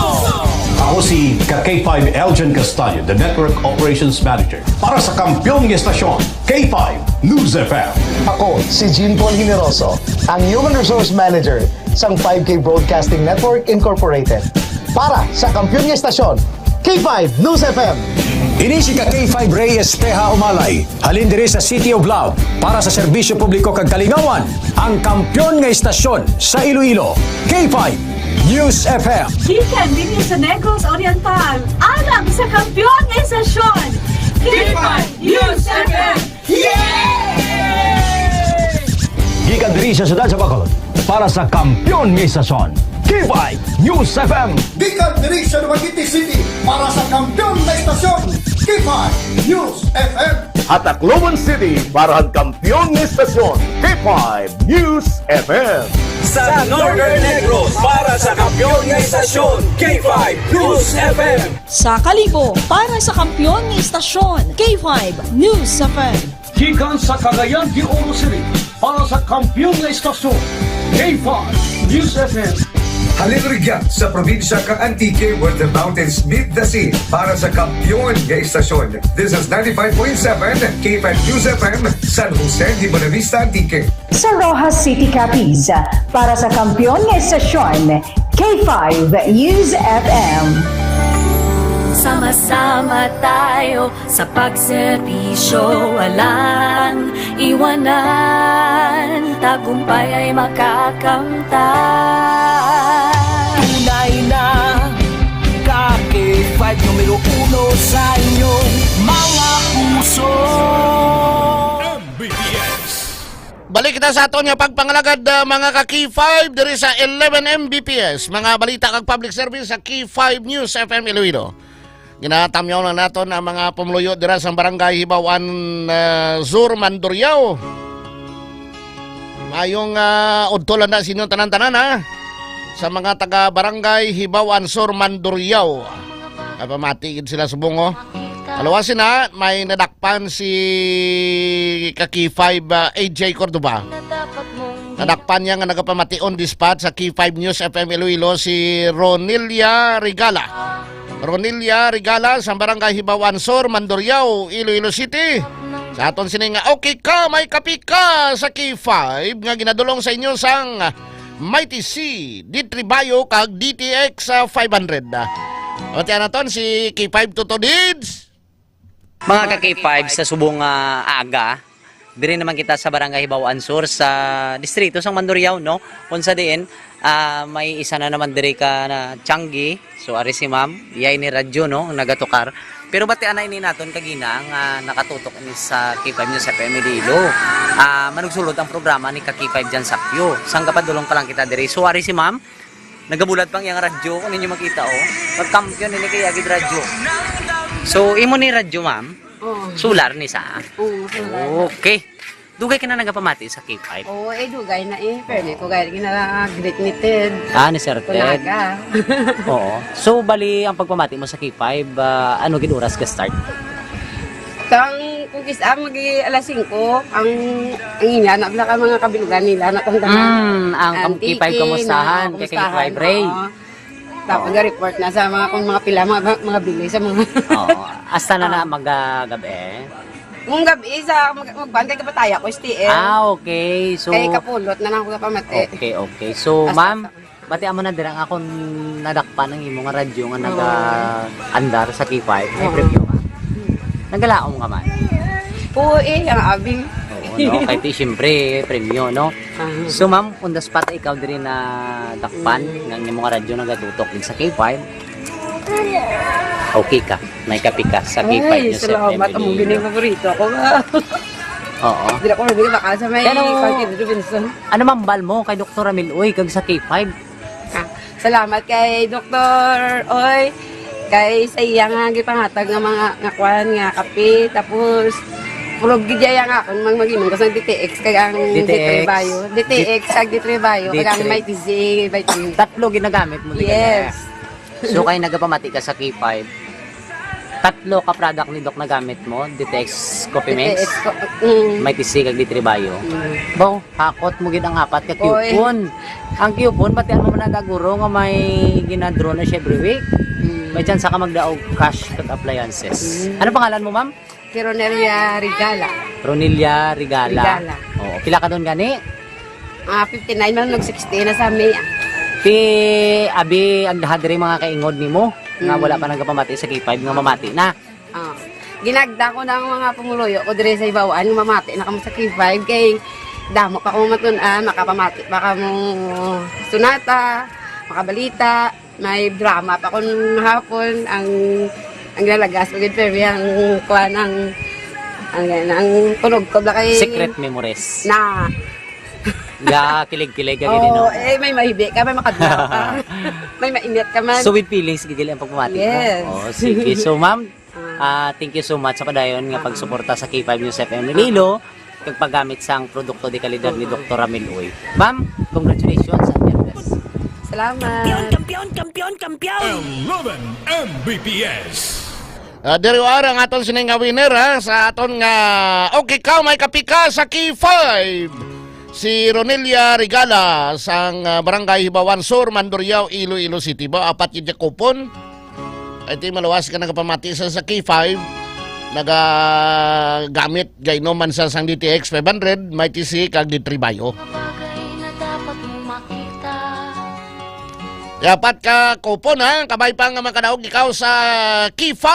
Ako si K5 Elgin Castaño, the Network Operations Manager para sa kampiyon ng estasyon, K5 News FM. Ako si Jean Paul Generoso, ang Human Resource Manager sa 5K Broadcasting Network Incorporated para sa kampiyon ng estasyon, K5 News FM. Ini si K5 Reyes Teja Umalay. Halin diri sa City of Love para sa serbisyo publiko kag kalingawan. Ang kampyon nga istasyon sa Iloilo. K5 News FM. Gikan din sa Negros Oriental. Alang sa kampiyon ng estasyon. K5 News FM. Gikan diri sa syudad sa Bacolod para sa kampyon nga istasyon. K5 News FM. Gikan diri sa Dumaguete City para sa kampyon na istasyon. K5 News FM. At Tacloban City para ang kampyon nga istasyon. K5 News FM. Sa Northern Negros para sa kampyon ng istasyon K5 News FM. Sa Kalibo para sa kampyon ng istasyon K5 News FM. Gikan sa Cagayan de Oro City para sa kampyon ng istasyon K5 News FM. Halin rigyan sa probinsya kang Antique where the mountains meet the sea para sa kampyon nga istasyon. This is 95.7 K5 News FM, San Jose de Buenavista, Antique. Sa Rojas City, Capiz para sa kampyon nga istasyon K5 News FM. Sama-sama tayo sa pagserbisyo, walang iwanan, tagumpay ay makakamtan. Tunay na K5 numero 1 sa inyong mga puso. Balik kita sa aton nga pagpangalagad mga ka-K5 diri sa 11 Mbps. Mga balita kag public service sa K5 News FM Iloilo. Ginatamyaw lang naton ang mga pumuluyo dira sa barangay Hibawan Sur Mandurriao. Mayong udtolan na sinyo tanan-tanan ha. Sa mga taga barangay Hibawan Sur Mandurriao. Pamatigid sila sa bungo. Alawasin na, may nadakpan si K5 AJ Cordoba. Nadakpan niya nga nagapamation dispatch sa K5 News FM Iloilo si Ronilia Regala. Ronilia Regala sa barangay Hibawan Sur, Mandurriao, Iloilo City. Sa aton sini nga, okay ka, may kapi ka sa K5 nga ginadulong sa inyo sang Mighty C, D3 Bio kag DTX 500. O tiyan naton si K5 Toto Dids. Mga ka-K5 sa subong aga, diri naman kita sa barangay Hibawan Sur sa distrito sang Mandurriao, no? Unsa diin, may isa na naman diri ka na Changi. So ari si ma'am, iyay ni radyo no, nagatukar. Pero bati anay ni naton kagina nga nakatutok ni sa K5 News FM Iloilo. Manugsulod ang programa ni K5 diyan sa Pio. Sang kapadulong pa lang kita diri. So ari si ma'am, nagabulat pang yang radyo kung ninyo makita oh. Pagkampiyon ni kay agid radyo. So imo ni radyo ma'am. Solar ni sa. Okay. Dugay ka na nagapamati sa K5? Oo, dugay na Pero ko gaya great knitted. Ni Sir Ted. Oo. So, bali ang pagpamati mo sa K5, ano ginuras ka start? Tang kung kisa alas 5, ang inanap na ka mga kabilugan nila natandahan. Ang K5 kamustahan kay K5 Ray. Tapos report na sa mga pila mga bili sa mga. Oo. Hasta na magagabi. Mong gabi sa magbantay ka pataya ko STL. Okay. So kay kapulot na nang pamati. Okay. So ma'am, bati amo na dirang akong nadakpan ng imong radyo nga naga-andar sa K5. May preview ka. Nagalaom ka man. Oo, ang abing. Oo, no? Kahit siyempre, premyo, no? So ma'am, on the spot ikaw diri na dakpan ng imong radyo nagatutok din sa K5. Okay ka, may kapi ka sa K5 News FM. Salamat, among gining paborito ako nga. Oo. Hindi ako nabili baka sa may Carter Robinson. Ano mambal mo kay Dr. Amil Uy kag sa K5? Salamat kay Dr. Oy. Kay sa iya nga gipangatag nga mga ngakwan nga kape. Tapos purog gidya nga akong mag-inom kasi ang DTX kay ang D3 Bio. DTX kag D3 Bio kag ang Mighty Z vitamin. Tatlo ginagamit mo din. Yes. So kay nagapamati ka sa K5, tatlo ka product ni Doc na gamit mo, DTX Coffee Mix, Mighty C kag D3 Bio. Baw, hakot mo gid ang apat ka coupon. Ang coupon pati ano man nagaguro nga may ginadraw na siya every week. May chance ka magdaog cash kag appliances. Ano pangalan mo, ma'am? Si Ronilia Regala. Ronilia Regala. Oo, pila ka doon gani? 59 man nag-60 na sa May. Abi ang dahadri mga kaingod nimo nga wala pa nagapamati sa K5 nga mamati na. ginagda ko ng mga pumuluyo ko dire sa Ibawaan, mamati na kamo sa K5 kay damo pa ko matun-an, makapamati pa kamo sunata, makabalita, may drama pa kun hapon ang lalagas pagid pero ang kuan ang tunog ko bla kay Secret memories. na Kilig-kilig ka gini, no? may mahibi ka, may makadlaw ka. May mainit ka man. So with feelings, gigil ang pagmamati Yes. mo. Sige. So ma'am, thank you so much sa padayon nga pagsuporta sa K5 News FM Iloilo kag paggamit sang produkto di kalidad ni Dr. Ramil Uy. Ma'am, congratulations and God bless. Salamat. Kampiyon! 11 Mbps. Diri ang aton sining nga winner sa aton nga okay ka may kapika sa K5. Si Ronelia Regala sang Barangay Hibawan Sur, Mandurriao, Iloilo City ba apat yun kupon. Ay ti malawas ka nagapamati sa K5 nagagamit gayno man sa sang DTX 500 may TC kag D3 Bayo. Dapat ka kupon kabay pa nga makadaog ikaw sa K5.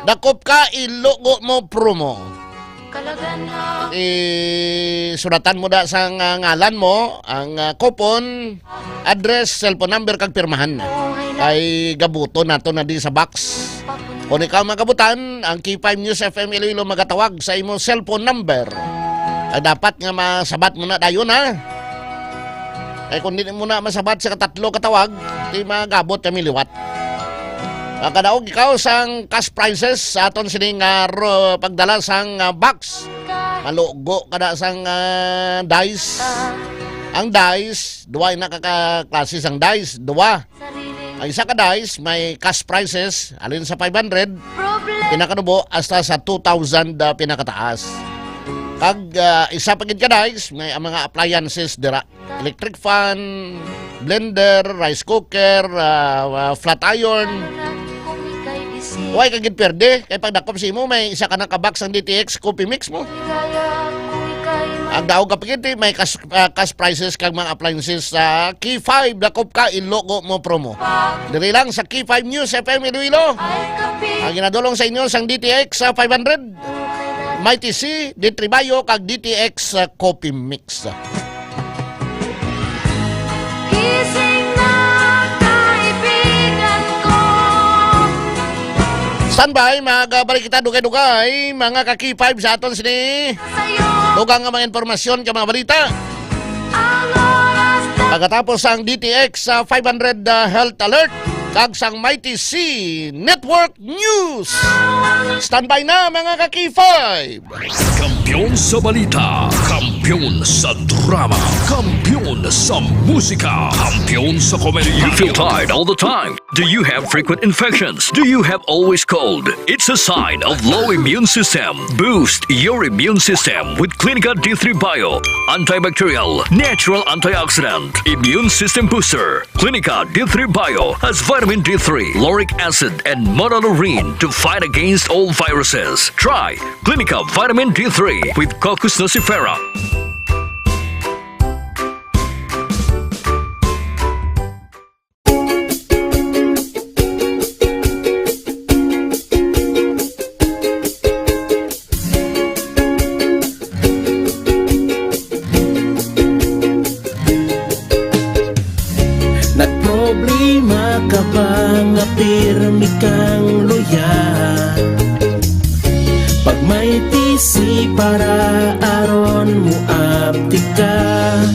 Dakop ka ilogo mo promo. Suratan mo da sa ngalan mo ang kupon, address, cellphone number kag pirmahan na. Ay gabuto nato na di sa box. Kung ikaw magabutan, ang K5 News FM Iloilo magatawag sa imo cellphone number. Ay dapat nga masabat mo na dayon Ay kung di mo na masabat sa katatlo katawag, di magabot kami liwat. Kadaog ikaw sang cash prizes sa aton sining pagdala sang box. Malugo kada sang dice. Ang dice, duwa na klase sang dice, duwa. Ang isa ka dice may cash prizes alin sa 500 pinakanubo hasta sa 2,000 pinakataas. Kag isa pagid ka dice may mga appliances dira, electric fan, blender, rice cooker, flat iron. Huwag kagid perde. Kaya pag dakop si mo, may isa ka ng kabak sang DTX coffee mix mo. Ang daog ka pagiti, may cash prices kag mga appliances sa K5. Dakop ka, ilogo mo promo. Diri lang sa K5 News FM Iloilo. Ang ginadulong sa inyo sang DTX 500. May TC, D3 Bayo, kag DTX coffee mix. Standby, magbalik kita dugay-dugay mga ka-K5 sa aton sini. Dugang nga mga informasyon ka mga balita. Pagkatapos ang DTX 500 Health Alert kag sang Mighty C Network News. Standby na mga ka-K5. Kampiyon sa balita, kampiyon sa drama, kampiyon sa musika, kampiyon sa komedya. You feel tired all the time? Do you have frequent infections? Do you have always cold? It's a sign of low immune system. Boost your immune system with Clinica D3 Bio. Antibacterial, natural antioxidant, immune system booster. Clinica D3 Bio has vitamin D3, lauric acid, and monolurine to fight against all viruses. Try Clinica Vitamin D3 with Coccus nocifera. Nagproblema ka ba nga pirmi kang luya? Pag may tisi para aron mo apti ka.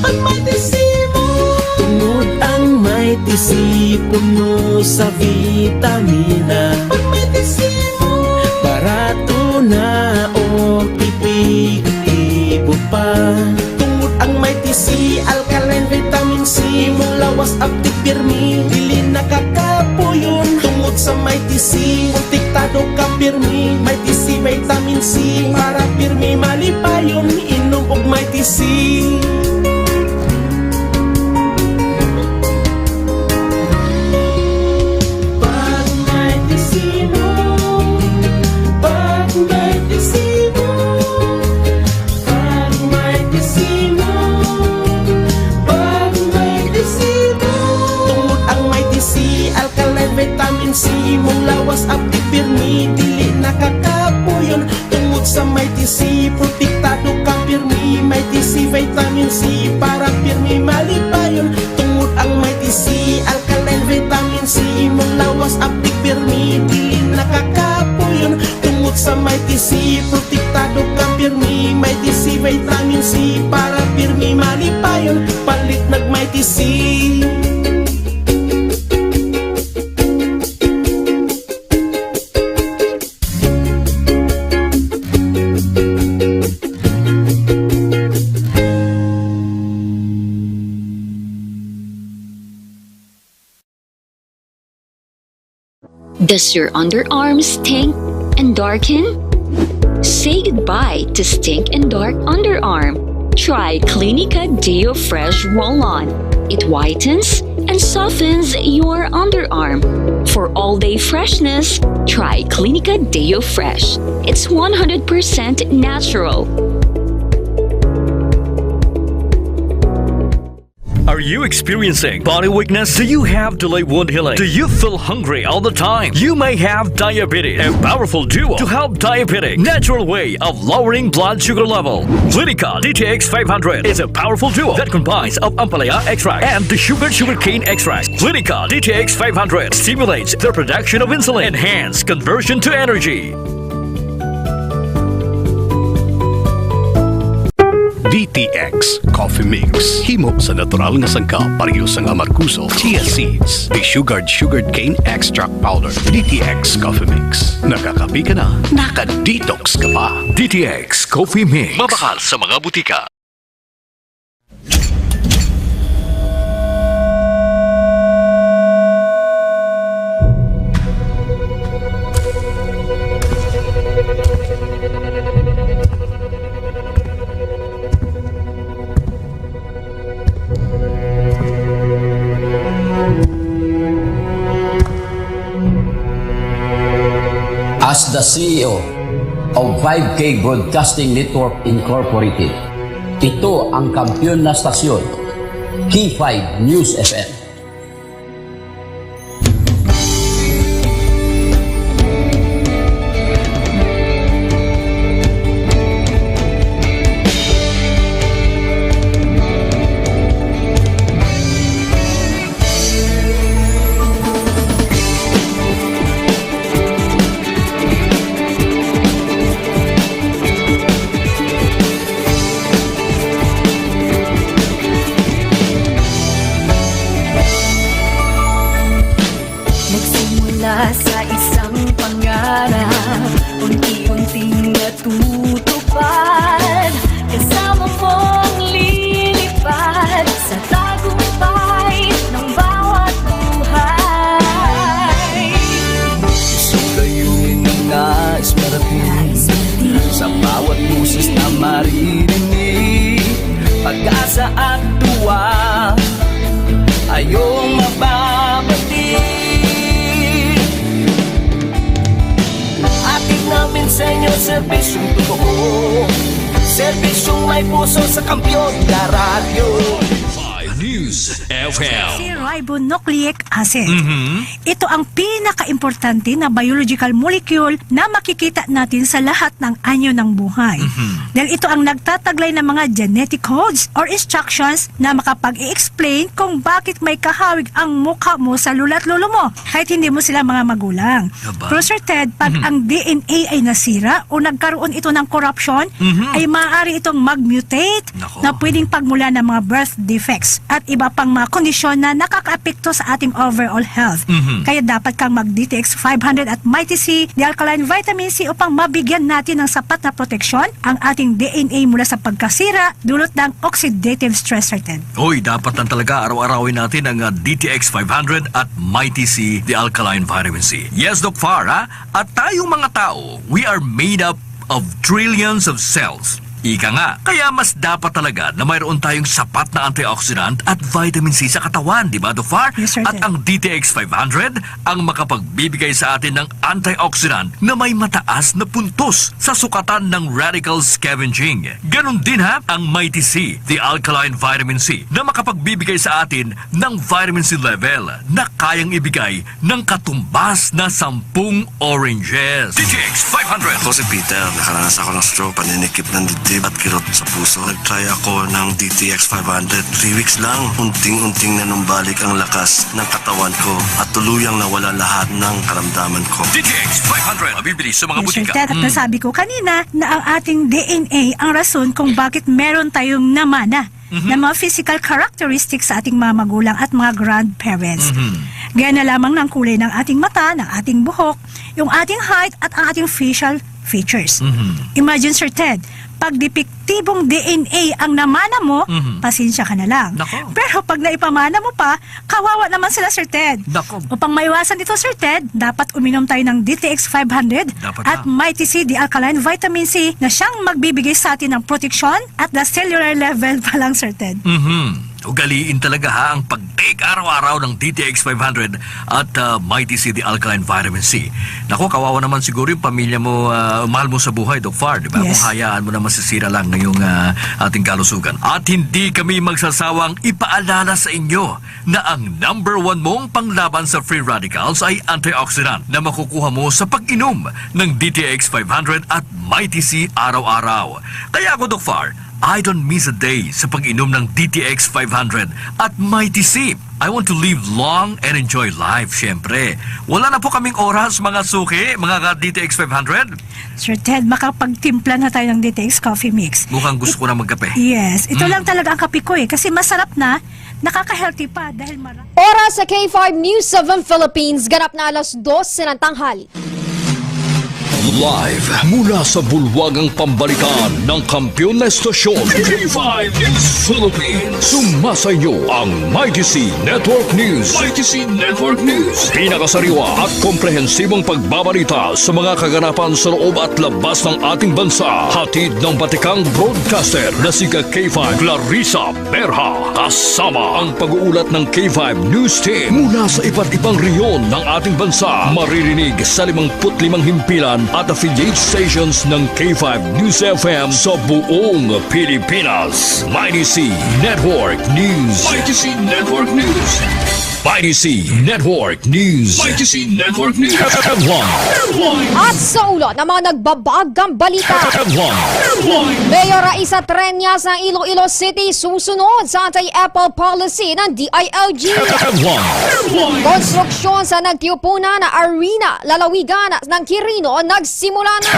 Pag may tisi mo, tunod ang may tisi puno sa vitamina. Pag may tisi mo, barato na o pipig-ibo pa. Tungod ang may tisi, alkaline vitamin C, mulawas apti pirmi, dili nakakapuyon. Tungod sa may tisi, kontiktado ka pirmi, may tisi vitamin C, para pirmi malipayon, inom og may tisi. Pag may tisi mo, pag may tisi mo, pag may tisi mo, pag may tisi mo. Tungod ang may tisi, alkaline vitamin C, mong lawas apti pirmi, dili nakakapuyon. Plus Aptic Pirmi, di nakakapuyon. Tungkol sa Mighty C, protektado ka pirmi. Mighty C, vitamin C, para pirmi malipayon. Palit nag Mighty C. Does your underarms stink and darken? Say goodbye to stink and dark underarm. Try Clinica Deo Fresh Roll-On. It whitens and softens your underarm. For all-day freshness, try Clinica Deo Fresh. It's 100% natural. Are you experiencing body weakness? Do you have delayed wound healing? Do you feel hungry all the time? You may have diabetes. A powerful duo to help diabetic. Natural way of lowering blood sugar level. Clinica DTX 500 is a powerful duo that combines of ampalaya extract and the sugarcane extract. Clinica DTX 500 stimulates the production of insulin, enhance conversion to energy. DTX Coffee Mix. Himo sa natural nga sangka pareho sang amarkuso, chia seeds, sugared cane extract powder. DTX Coffee Mix. Nakakapi ka na, naka-detox ka pa. DTX Coffee Mix. Mabakal sa mga butika. As the CEO of 5K Broadcasting Network Incorporated, ito ang kampiyon na stasyon, K5 News FM. Sa isang pangarap, unti-unting natutupad. Kasama mong lilipad sa tagumpay ng bawat buhay. Isang layunin ng nais marating, sa bawat pusos na maririnig. Pag-asa at tuwa, ayong mababati. Namin sa inyo, serbisyong totoo, serbisyong may puso sa kampiyon na radyo. News FM. Si ribonucleic acid. Ito ang pinaka-importante na biological molecule na makikita natin sa lahat ng anyo ng buhay. Dahil ito ang nagtataglay ng mga genetic codes or instructions na makapag-i-explain kung bakit may kahawig ang mukha mo sa lula at lolo mo kahit hindi mo sila mga magulang. Pero Sir Ted, pag ang DNA ay nasira o nagkaroon ito ng corruption, ay maaari itong mag-mutate na pwedeng pagmula ng mga birth defects at iba pang mga kondisyon na nakaka-apekto sa ating overall health. Kaya dapat kang mag-DTX 500 at Mighty C, the alkaline vitamin C upang mabigyan natin ng sapat na proteksyon ang ating DNA mula sa pagkasira dulot ng oxidative stress. Hoy, dapat lang talaga araw-arawin natin ang DTX 500 at Mighty C, the alkaline vitamin C. Yes, Doc Far, ha? At tayong mga tao, we are made up of trillions of cells. Ika nga, kaya mas dapat talaga na mayroon tayong sapat na antioxidant at vitamin C sa katawan, di ba, Doc Far? Yes, sir, at ang DTX 500 ang makapagbibigay sa atin ng antioxidant na may mataas na puntos sa sukatan ng radical scavenging. Ganon din ha, ang Mighty C, the alkaline vitamin C, na makapagbibigay sa atin ng vitamin C level na kayang ibigay ng katumbas na 10 oranges. DTX 500. Ako si Peter, nakaranas ako ng stroke, paninikip ng dibdib. dibdib at kirot sa puso. Nag-try ako ng DTX 500. 3 weeks lang, unting-unting nanumbalik ang lakas ng katawan ko at tuluyang nawala lahat ng karamdaman ko. DTX 500, mabibili sa mga Yes, Sir butika. Ted, at nasabi ko kanina na ang ating DNA ang rason kung bakit meron tayong namana na mga physical characteristics sa ating mga magulang at mga grandparents. Gaya na lamang ng kulay ng ating mata, ng ating buhok, yung ating height at ang ating facial features. Imagine, Sir Ted, pag depektibong DNA ang namana mo, pasensya ka na lang. Pero pag naipamana mo pa, kawawa naman sila, Sir Ted. Upang maiwasan dito, Sir Ted, dapat uminom tayo ng DTX 500 at Mighty C, the alkaline vitamin C, na siyang magbibigay sa atin ng protection at the cellular level pa lang, Sir Ted. Ugaliin talaga ha ang pag-take araw-araw ng DTX 500 at Mighty C, the alkaline vitamin C. Naku, kawawa naman siguro yung pamilya mo, mahal mo sa buhay, Doc Far, di ba? Yes. Kung hayaan mo na masisira lang ngayong ating kalusugan. At hindi kami magsasawang ipaalala sa inyo na ang number 1 mong panglaban sa free radicals ay antioxidant na makukuha mo sa pag-inom ng DTX 500 at Mighty C araw-araw. Kaya ako, Doc Far, I don't miss a day sa pag-inom ng DTX 500 at Mighty C. I want to live long and enjoy life, syempre. Wala na po kaming oras, mga suki, mga DTX 500. Sir Ted, makapagtimpla na tayo ng DTX coffee mix. Mukhang gusto ko na magkape. Yes, ito lang talaga ang kape ko kasi masarap na, nakaka-healthy pa dahil marami. Oras sa K5 News 7 Philippines, ganap na alas 12 ng tanghali. Live mula sa bulwagang pambalikan ng kampiyon na estasyon K5 News Philippines. Sumasayo ang Mighty C Network News. Mighty C Network News. Pinakasariwa at komprehensibong pagbabalita sa mga kaganapan sa loob at labas ng ating bansa. Hatid ng batikang broadcaster na si K5 Clarissa Berha. Kasama ang pag-uulat ng K5 News Team mula sa iba't ibang reyon ng ating bansa. Maririnig sa 55 himpilan at affiliate stations ng K5 News FM sa buong Pilipinas. Mighty C Network News. Mighty C Network News. Mighty C Network News. Mighty C Network News. At sa ulo ng mga nagbabagang balita, Mayor Raisa Treñas ng Iloilo City susunod sa anti-Apple policy ng DILG. Konstruksyon sa nagtiupunan na arena lalawigan ng Quirino nagsimula na.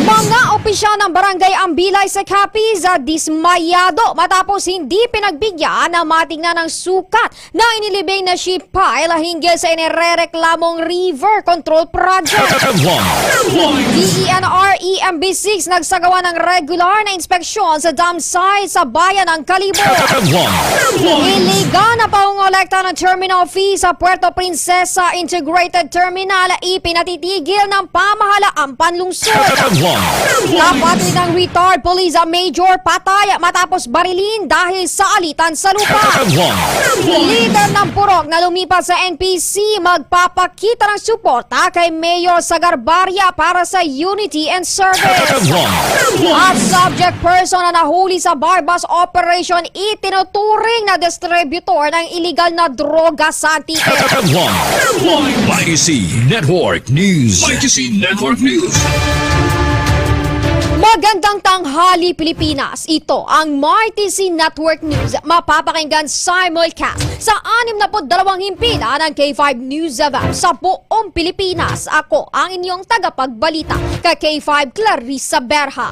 Mga opisyal ng barangay Ambilay sa Capiz dismayado matapos hindi pinagbigyan na matingnan ng sukat na inilibing na ship pile hinggil sa inirereklamong River Control Project. DENR EMB6 nagsagawa ng regular na inspeksyon sa dam site sa bayan ng Kalibo. Iligal na pangongolekta ng terminal fee sa Puerto Princesa Integrated Terminal ipinatitigil ng pamahalaang panlungsod. Kapatid ng retired police major patay matapos barilin dahil sa alitan sa lupa. Leader ng Purok na lumipat sa NPC magpapakita ng suporta kay Mayor Sagarbarya para sa unity and service. At subject person na nahuli sa Barbas Operation itinuturing na distributor ng illegal na droga sa Antique. Mighty C Network News. Mighty C Network News. Magandang tanghali, Pilipinas. Ito ang Mighty C Network News. Mapapakinggan simulcast sa 62 himpilan ng K5 News FM sa buong Pilipinas. Ako ang inyong tagapagbalita, K5 Clarissa Berha.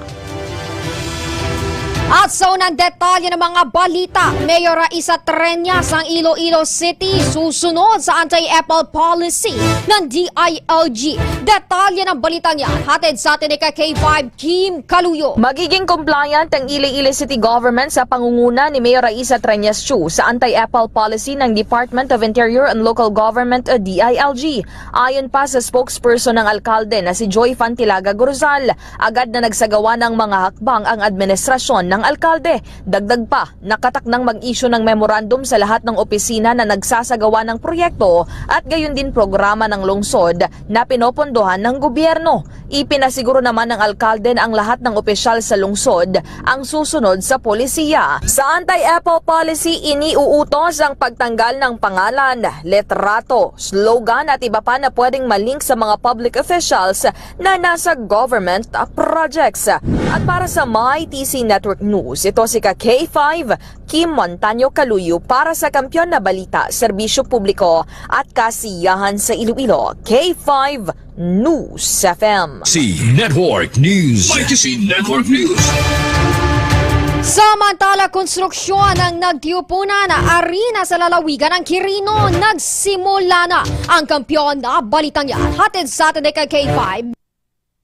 At sa unang detalye ng mga balita, Mayor Raisa Treñas ng Iloilo City susunod sa anti-Apple policy ng DILG. Detalye ng balitang yan, hatid sa atin ni K5 Kim Kaluyo. Magiging compliant ang Iloilo City Government sa pangunguna ni Mayor Raisa Treñas Chu sa anti-Apple policy ng Department of Interior and Local Government o DILG. Ayon pa sa spokesperson ng alkalde na si Joy Fantilaga Guruzal, agad na nagsagawa ng mga hakbang ang administrasyon ng alkalde. Dagdag pa, nakatak ng mag-issue ng memorandum sa lahat ng opisina na nagsasagawa ng proyekto at gayon din programa ng lungsod na pinopondohan ng gobyerno. Ipinasiguro naman ng alkalde na ang lahat ng opisyal sa lungsod ang susunod sa polisiya. Sa anti-Apple policy, iniuutos ang pagtanggal ng pangalan, letrato, slogan at iba pa na pwedeng malink sa mga public officials na nasa government projects. At para sa MyTC Network News, ito si K5 Kim Montaño Caluyo para sa Kampiyon na Balita, Serbisyo Publiko at Kasiyahan sa Iloilo. K5 News FM. C Network News. MyTC Network News. Samantala, konstruksyon ng nagtiupunan na arena sa lalawigan ng Quirino, nagsimula na ang Kampiyon na Balitang yan. Hatid sa atin kay K5.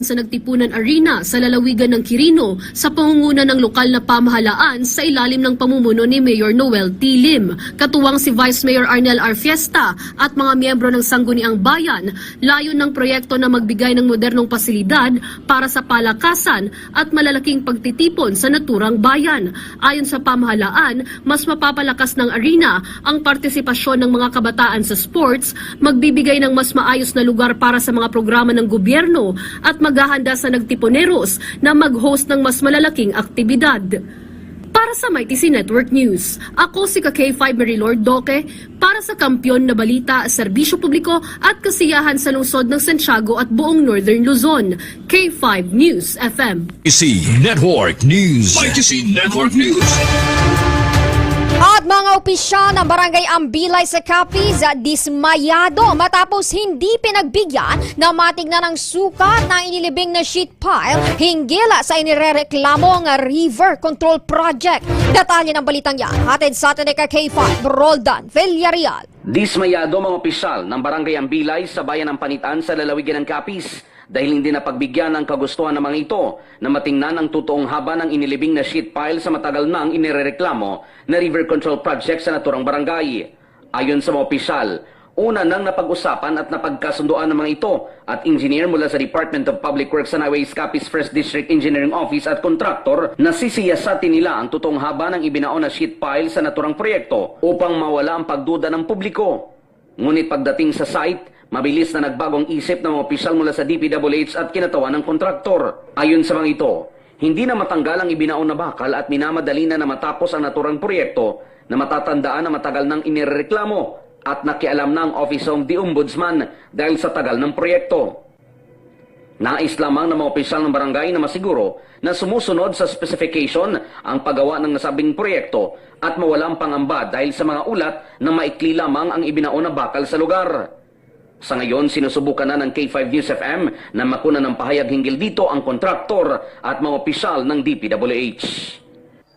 Sa Nagtipunan Arena sa lalawigan ng Quirino sa pangunguna ng lokal na pamahalaan sa ilalim ng pamumuno ni Mayor Noel T. Lim. Katuwang si Vice Mayor Arnel R. Fiesta at mga miyembro ng Sangguniang Bayan, layon ng proyekto na magbigay ng modernong pasilidad para sa palakasan at malalaking pagtitipon sa naturang bayan. Ayon sa pamahalaan, mas mapapalakas ng arena ang partisipasyon ng mga kabataan sa sports, magbibigay ng mas maayos na lugar para sa mga programa ng gobyerno at maghahanda sa nagtiponeros na mag-host ng mas malalaking aktibidad. Para sa MyTC Network News, ako si K5 Marilord Doque para sa Kampiyon na Balita, Serbisyo Publiko at Kasiyahan sa lungsod ng Santiago at buong Northern Luzon. K5 News FM. C Network News. MyTC Network News. At mga opisyal ng Barangay Ambilay sa Capiz, dismayado matapos hindi pinagbigyan na matignan ng sukat na inilibing na sheet pile hinggil sa inirereklamong River Control Project. Detalye ng balitang yan, hatid sa atin kay K5, Roldan Villarreal. Dismayado mga opisyal ng Barangay Ambilay sa bayan ng Panitan sa lalawigan ng Capiz dahil hindi napagbigyan ng kagustuhan ng mga ito na matingnan ang totoong haba ng inilibing na sheet pile sa matagal nang inirereklamo na River Control Project sa naturang barangay. Ayon sa mga opisyal, una nang napag-usapan at napagkasunduan ng mga ito at engineer mula sa Department of Public Works and Highways Capiz 1st District Engineering Office at kontraktor na sisiyasatin nila ang totoong haba ng ibinaon na sheet pile sa naturang proyekto upang mawala ang pagduda ng publiko. Ngunit pagdating sa site, mabilis na nagbagong isip ng mga opisyal mula sa DPWH at kinatawan ng kontraktor. Ayon sa mga ito, hindi na matanggal ang ibinaon na bakal at minamadali na matapos ang naturang proyekto na matatandaan na matagal nang inireklamo at nakialam ng Office of the Ombudsman dahil sa tagal ng proyekto. Nais lamang ng mga opisyal ng barangay na masiguro na sumusunod sa specification ang paggawa ng nasabing proyekto at mawalang pangamba dahil sa mga ulat na maikli lamang ang ibinaon na bakal sa lugar. Sa ngayon, sinusubukan na ng K5 News FM na makuna ng pahayag hinggil dito ang kontraktor at mga opisyal ng DPWH.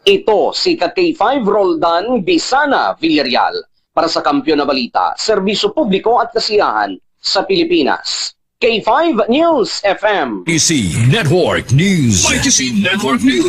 Ito si K5 Roldan Bisana Villarreal para sa Kampiyon na Balita, Serbisyo Publiko at Kasiyahan sa Pilipinas. K5 News FM. MyTC Network News. MyTC Network News.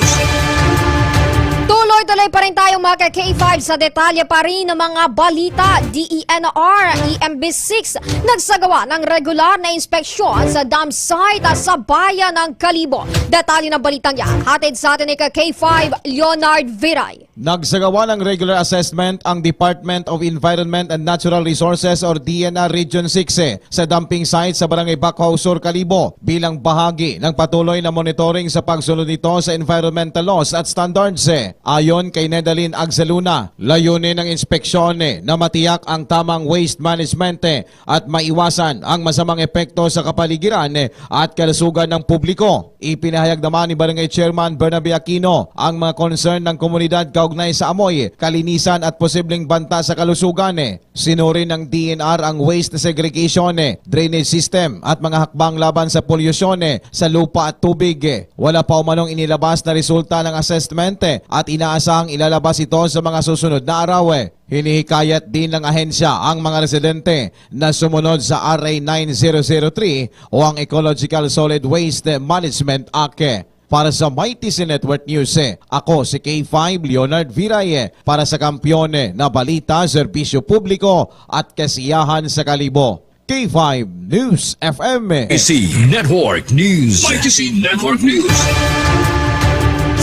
Tuloy-tuloy pa rin tayong mga K5 sa detalye pa rin ng mga balita. DENR, EMB6 nagsagawa ng regular na inspeksyon sa dam site sa bayan ng Kalibo. Detalye ng balitang yan, hatid sa atin ni K5 Leonard Viray. Nagsagawa ng regular assessment ang Department of Environment and Natural Resources or DENR Region 6 sa dumping site sa Barangay Bacaw Sur, Kalibo bilang bahagi ng patuloy na monitoring sa pagsunod nito sa environmental laws at standards. Ayon kay Nedalyn Agsaluna, layunin ng inspeksyon na matiyak ang tamang waste management at maiwasan ang masamang epekto sa kapaligiran at kalusugan ng publiko. Ipinahayag naman ni Barangay Chairman Bernabe Aquino ang mga concern ng komunidad kaugnay sa amoy, kalinisan at posibleng banta sa kalusugan. Sinuri ng DENR ang waste segregation, drainage system at mga hakbang laban sa polusyon sa lupa at tubig. Wala pa umanong inilabas na resulta ng assessment at inaasahang ilalabas ito sa mga susunod na araw. Hinihikayat din ng ahensya ang mga residente na sumunod sa RA 9003 o ang Ecological Solid Waste Management Act. Para sa MyTC Network News, ako si K5 Leonard Viray para sa Kampiyon na Balita, Serbisyo Publiko at Kasiyahan sa Kalibo. K5 News FM. MyTC Network News. MyTC Network News.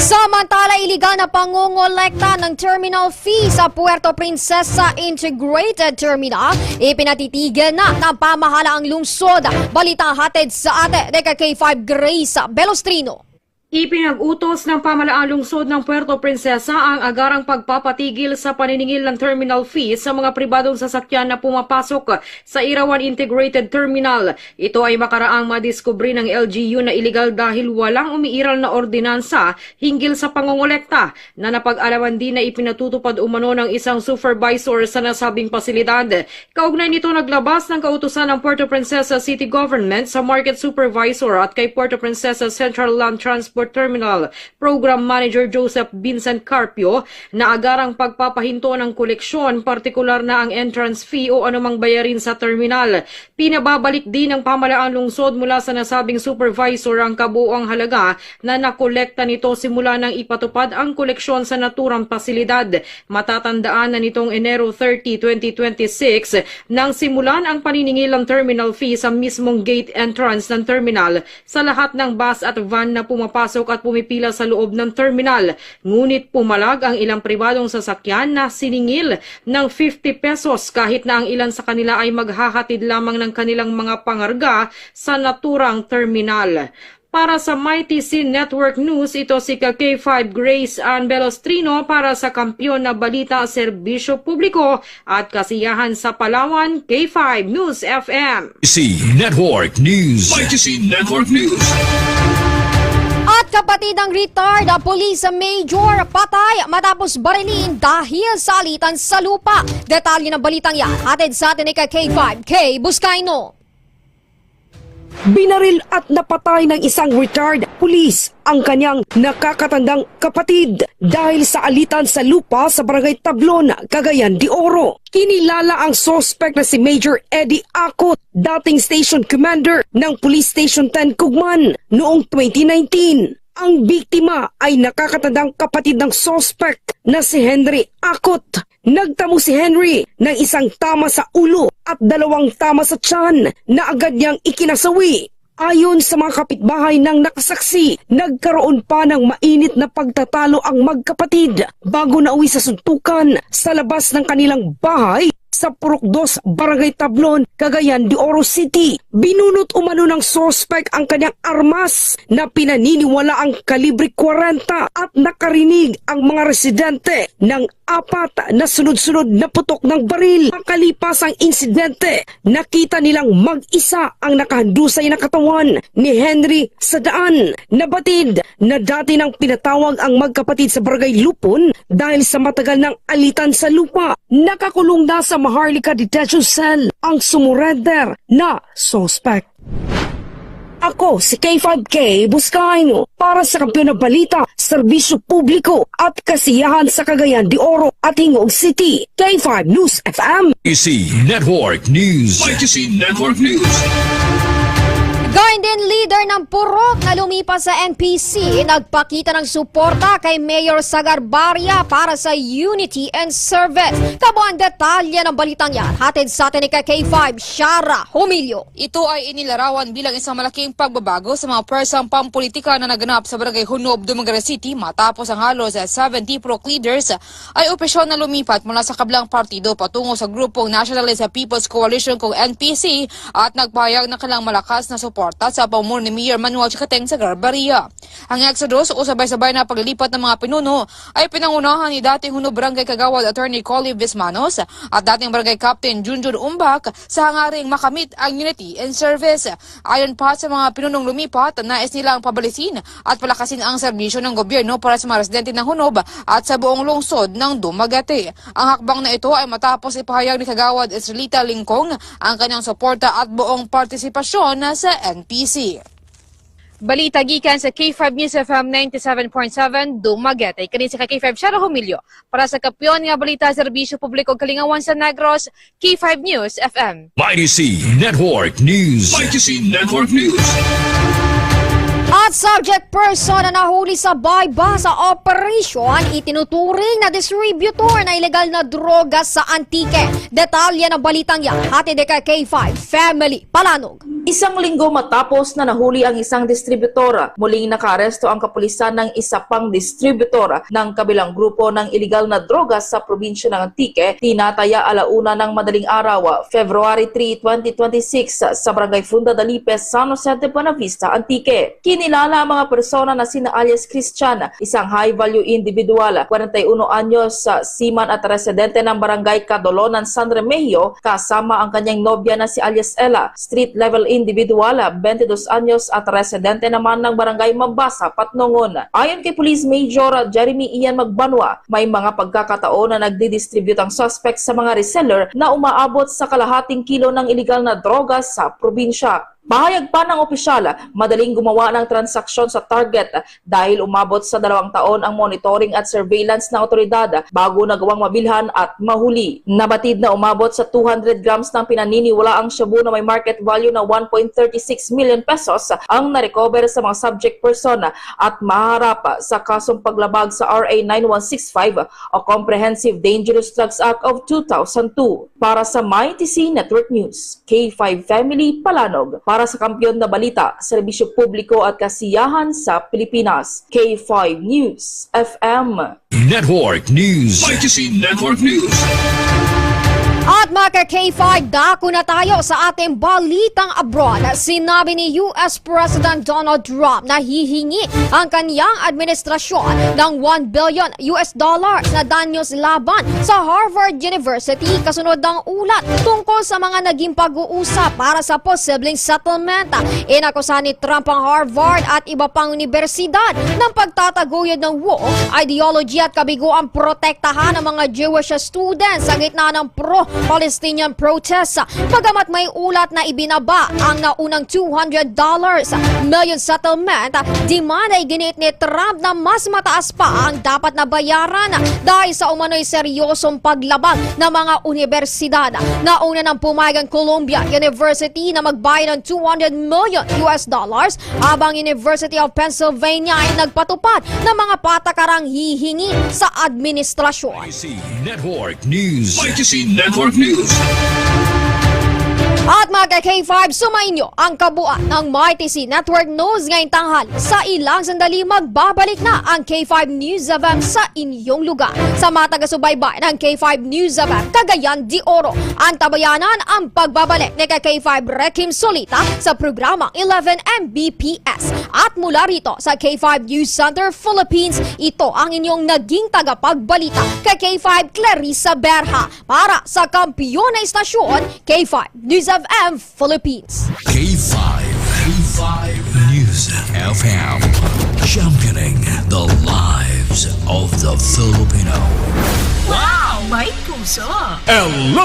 Sa Samantala, iligal na pangongolekta ng terminal fee sa Puerto Princesa Integrated Terminal, ipinatitigil na ng pamahalaang lungsod. Balita hatid sa ate, K5 Grace Belostrino. Ipinag-utos ng pamahalaang lungsod ng Puerto Princesa ang agarang pagpapatigil sa paniningil ng terminal fee sa mga pribadong sasakyan na pumapasok sa Irawan Integrated Terminal. Ito ay makaraang madiskubre ng LGU na iligal dahil walang umiiral na ordinansa hinggil sa pangongolekta na napag-alaman din na ipinatutupad umano ng isang supervisor sa nasabing pasilidad. Kaugnay nito naglabas ng kautusan ng Puerto Princesa City Government sa Market Supervisor at kay Puerto Princesa Central Land Transport Terminal Program Manager Joseph Vincent Carpio na agarang pagpapahinto ng koleksyon, partikular na ang entrance fee o anumang bayarin sa terminal. Pinababalik din ng pamahalaang lungsod mula sa nasabing supervisor ang kabuuang halaga na nakolekta nito simula nang ipatupad ang koleksyon sa naturang pasilidad. Matatandaan na nitong Enero 30, 2026 nang simulan ang paniningil ng terminal fee sa mismong gate entrance ng terminal sa lahat ng bus at van na pumapasok at pumipila sa loob ng terminal. Ngunit pumalag ang ilang pribadong sasakyan na siningil ng 50 pesos kahit na ang ilan sa kanila ay maghahatid lamang ng kanilang mga pangarga sa naturang terminal. Para sa Mighty Scene Network News, ito si K5 Grace Ann Belostrino para sa Kampiyon na Balita, Serbisyo Publiko at Kasiyahan sa Palawan, K5 News FM. Network News. Network News. At kapatid ng retired police major patay matapos barilin dahil sa alitan sa lupa. Detalye ng balitang yan hatid sa atin ni K5K Buscaino. Binaril at napatay ng isang retired police ang kanyang nakakatandang kapatid dahil sa alitan sa lupa sa Barangay Tablon, Cagayan de Oro. Kinilala ang suspect na si Major Eddie Acot, dating station commander ng Police Station 10 Cugman noong 2019. Ang biktima ay nakakatandang kapatid ng suspect na si Henry Acot. Nagtamo si Henry ng isang tama sa ulo at 2 tama sa tiyan na agad niyang ikinasawi. Ayon sa mga kapitbahay ng nakasaksi, nagkaroon pa ng mainit na pagtatalo ang magkapatid bago nauwi sa suntukan sa labas ng kanilang bahay sa Purok 2, Barangay Tablon, Cagayan de Oro City. Binunot umano ng suspect ang kanyang armas na pinaniniwala ang kalibre 40 at nakarinig ang mga residente ng 4 na sunod-sunod na putok ng baril. Makalipas ang insidente, nakita nilang mag-isa ang nakahandusay na katawan ni Henry sa daan. Nabatid na dati nang pinatawag ang magkapatid sa Barangay Lupon dahil sa matagal ng alitan sa lupa. Nakakulong na sa Maharlika Detention Cell ang sumurrender na suspect. Ako si K5K Buscaino para sa Kampiyon na Balita, Serbisyo Publiko at Kasiyahan sa Cagayan de Oro at Hingog City. K5 News FM. Network News. Network News. Gayun din leader ng Purok na lumipas sa NPC, nagpakita ng suporta kay Mayor Sagarbarria para sa Unity and Service. Kabuang detalye ng balitang yan, hatid sa atin ni K5 Shara Humilio. Ito ay inilarawan bilang isang malaking pagbabago sa mga persang pampolitika na naganap sa Barangay Hunob, Dumaguete City matapos ang halos 70 Purok leaders ay opisyon na lumipat mula sa kabilang partido patungo sa grupong Nationalist People's Coalition kung NPC at nagpahayag ng kanilang malakas na suporta sa pamumuno ni Mayor Manuel Chikateng Sagarbarria. Ang Exodus o sabay-sabay na paglilipat ng mga pinuno ay pinangunahan ni dating Hunob Barangay Kagawad Attorney Collie Bismanos at dating Barangay Captain Junjun Umbak sa hangaring makamit ang Unity and Service. Ayon pa sa mga pinunong lumipat, nais nilang pabalisin at palakasin ang serbisyo ng gobyerno para sa mga residente ng Hunob at sa buong lungsod ng Dumaguete. Ang hakbang na ito ay matapos ipahayag ni Kagawad Israelita Lingkong ang kanyang suporta at buong partisipasyon sa NPC. Balita gikan sa K5 News FM 97.7 Dumaguete. Kani sa K5 Shara Humilio para sa Kampiyon nga Balita, Serbisyo Publiko Kalingawan sa Negros, K5 News FM. Mighty Network News. Network News. At subject person na nahuli sa bayba sa operasyon, itinuturing na distributor na ilegal na droga sa Antique. Detalye ng balitang yan, hatid kay K5 Family Palanog. Isang linggo matapos na nahuli ang isang distributor, muling nakaaresto ang kapulisan ng isa pang distributor ng kabilang grupo ng ilegal na droga sa probinsya ng Antique, tinataya alauna ng madaling araw, February 3, 2026 sa Barangay Funda Dalipe, San Jose de Buenavista, Antique. Kinilala ang mga persona na sina alias Christian, isang high-value individual, 41 anyos, seaman at residente ng Barangay Cadolonan, San Remigio, kasama ang kanyang nobya na si alias Ella, street-level individual, 22 anyos at residente naman ng Barangay Mambasa, Patnongon. Ayon kay Police Major Jeremy Ian Magbanwa, may mga pagkakataon na nagdi-distribute ang suspect sa mga reseller na umaabot sa kalahating kilo ng iligal na droga sa probinsya. Pahayag pa ng opisyal, madaling gumawa ng transaksyon sa target dahil umabot sa 2 taon ang monitoring at surveillance ng otoridad bago nagawang mabilhan at mahuli. Nabatid na umabot sa 200 grams ng pinaniniwalaang shabu na may market value na 1.36 million pesos ang narecover sa mga subject person at maharap sa kasong paglabag sa RA 9165 o Comprehensive Dangerous Drugs Act of 2002. Para sa MyTC Network News, K5 Family Palanog. Para sa kampyon na balita, serbisyo publiko at kasiyahan sa Pilipinas, K5 News FM. Network News. MyTC Network News. At mga K5, dako na tayo sa ating balitang abroad. Sinabi ni US President Donald Trump na hihingi ang kanyang administrasyon ng $1 billion na danyos laban sa Harvard University kasunod ng ulat tungkol sa mga naging pag-uusap para sa posibleng settlement. Inakusahan ni Trump ang Harvard at iba pang universidad ng pagtataguyod ng woke ideology at kabiguang protektahan ng mga Jewish students sa gitna ng Palestinian protests. Bagamat may ulat na ibinaba ang naunang $200 million settlement, demand ay ginit ni Trump na mas mataas pa ang dapat na bayaran dahil sa umano'y seryosong paglabag ng mga universidad. Nauna ng pumayag ang Columbia University na magbayad ng $200 million habang University of Pennsylvania ay nagpatupad ng mga patakarang hihingi sa administrasyon. Network News. MyTC Network News. At mga K5, sumainyo ang kabuuan ng MyTC Network News ngayong tanghali. Sa ilang sandali, magbabalik na ang K5 News FM sa inyong lugar. Sa mga taga-subaybay ng K5 News FM, Cagayan de Oro, ang tabayanan ang pagbabalik ni K5 Rekim Solita sa programang 11 Mbps. At mula rito sa K5 News Center Philippines, ito ang inyong naging tagapagbalita kay K5 Clarissa Berha para sa kampiyon na istasyon K5 News FM Philippines. K5 News FM, championing the lives of the Filipino. Wow! May puso! 11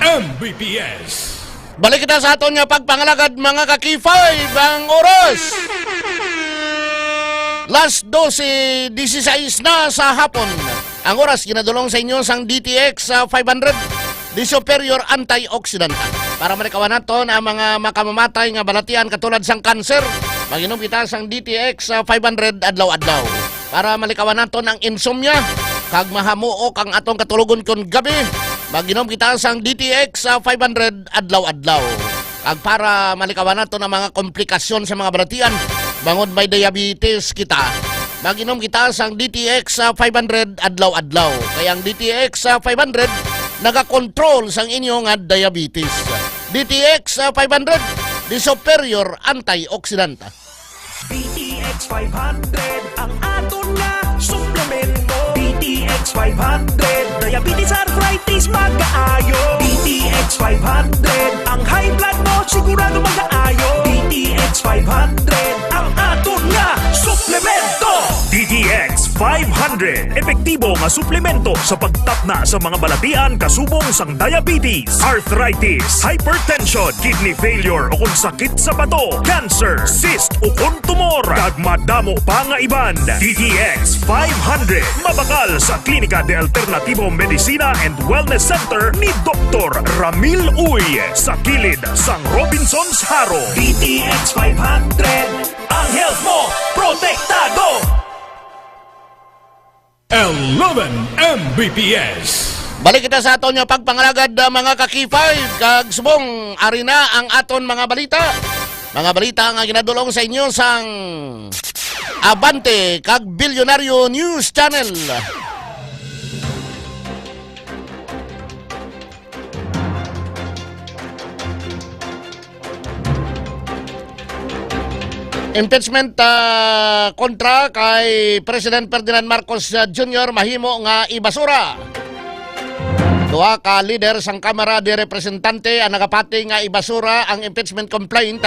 Mbps. Balik kita sa aton nga pagpangalagad mga ka-K5 ang oras. Last 12:16 na sa hapon. Ang oras ginadulong sa inyo sang DTX 500 di superior antioxidant para marikawan naton ang mga makamamatay nga balatian katulad sang kanser. Maginom kita sang DTX 500 adlaw-adlaw para malikawan naton ang insomnia kag mahamuok ang atong katulugon kon gabi. Maginom kita sang DTX 500 adlaw-adlaw kag para malikawan naton ang mga komplikasyon sa mga balatian bangod may diabetes kita. Maginom kita sang DTX 500 adlaw-adlaw kaya ang DTX 500 nagakontrol sang inyong diabetes. DTX 500, the superior antioxidant. DTX 500 ang aton nga suplemento. DTX 500, diabetes arthritis magkaayo. DTX 500, ang high blood mo sigurado magkaayo. DTX 500, ang aton nga suplemento. DTX 500. Epektibo nga suplemento sa pagtapna sa mga balatian kasubong sang diabetes, arthritis, hypertension, kidney failure o kung sakit sa bato, cancer, cyst o kung tumor. Kag madamo pa nga iban. DTX 500. Mabakal sa Klinika de Alternativo Medicina and Wellness Center ni Dr. Ramil Uy sa kilid sang Robinson's Haro. DTX 500. Ang health mo, protektado! 11 Mbps. Balik kita sa aton yung pagpangalagad mga kakifay. Kag subong arina ang aton mga balita. Mga balita nga ginadulong sa inyo sang Abante kag Bilyonaryo News Channel. Impeachment kontra kay President Ferdinand Marcos Jr. mahimo nga ibasura. Duha ka leader sang Kamara de Representante ang nakapati nga ibasura ang impeachment complaint.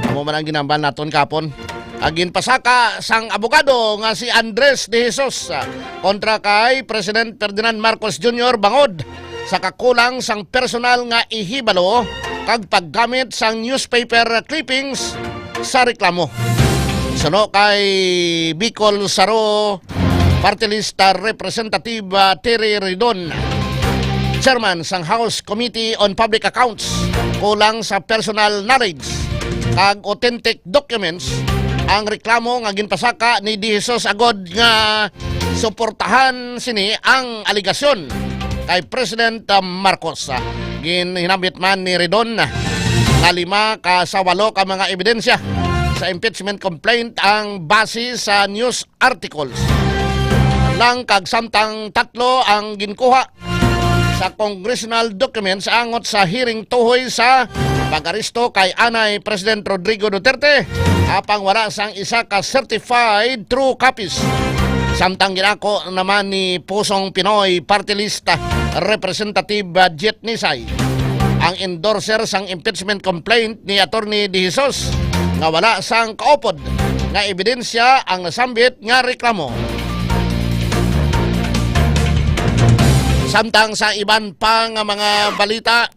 Amo man ang ginamban naton kapon. Agin pasaka sang abogado nga si Andres de Jesus kontra kay President Ferdinand Marcos Jr. bangod sa kakulang sang personal nga ihibalo kag paggamit sang newspaper clippings sa reklamo. Suno kay Bicol Saro Party List Representative Terry Ridon, Chairman sang House Committee on Public Accounts, kulang sa personal knowledge kag authentic documents ang reklamo nga ginpasaka ni Di Jesus agod nga suportahan sini ang aligasyon kay President Marcos. Ginhinambit man ni Ridon nga 5 sa 8 ka mga ebidensya sa impeachment complaint ang base sa news articles lang kag samtang 3 ang ginkuha sa congressional documents angot sa hearing tuhoy sa pag-aresto kay Anay President Rodrigo Duterte apang wala sang isa ka certified true copies. Samtang ginako naman ni Pusong Pinoy Party List Representative Jet Nisay ang endorser sang impeachment complaint ni Attorney De Jesus nga wala sang kaupod nga ebidensya ang nasambit nga reklamo. Samtang sa iban pa nga mga balita,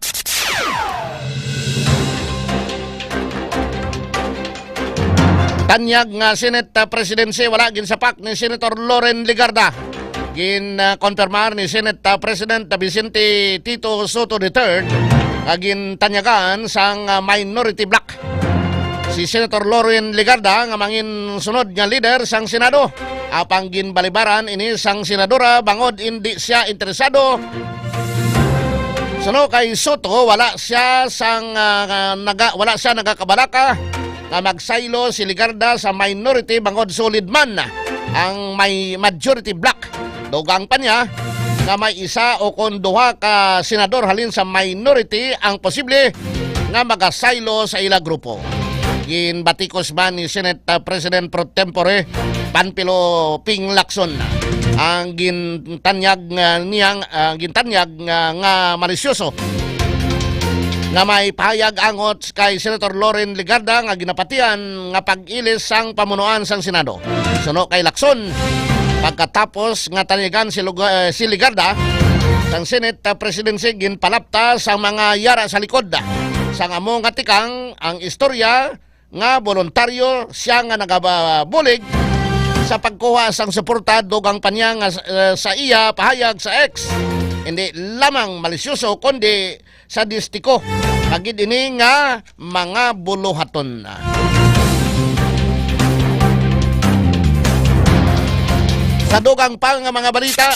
tanyag nga Senate Presidency wala ginsapak ni Senator Loren Legarda. Gin-konfirmar ni Senate President Vicente Tito Soto III agin tanyagan sang minority bloc. Si Senator Loren Legarda nga mangin sunod nga leader sang Senado. Apang ginbalibaran ini sang senadora bangod hindi siya interesado. Suno kay Soto wala siya nagakabalaka nga magsaylo si Legarda sa minority bangod solid man ang may majority bloc. Dugang pa niya nga may isa o kung duha ka senador halin sa minority ang posible nga magasaylo sa ila grupo. Ginbatikos man ni Senate President Pro Tempore Panfilo Ping Lacson ang gintanyag nga malisyoso nga may pahayag angot kay Senator Loren Legarda nga ginapatian nga pag-ilis sang pamunuan sang Senado. Suno kay Lacson pagkatapos nga tanyagan si Legarda sang Senate Presidency ginpalapta sa mga yara sa likod sang among katikang ang istorya nga voluntaryo siya nga nagabulig sa pagkuha sang suporta dugang panya nga sa iya pahayag sa X. Hindi lamang malisyoso kundi sadistiko kagid ini nga mga buluhaton. Sa dugang pa nga mga balita,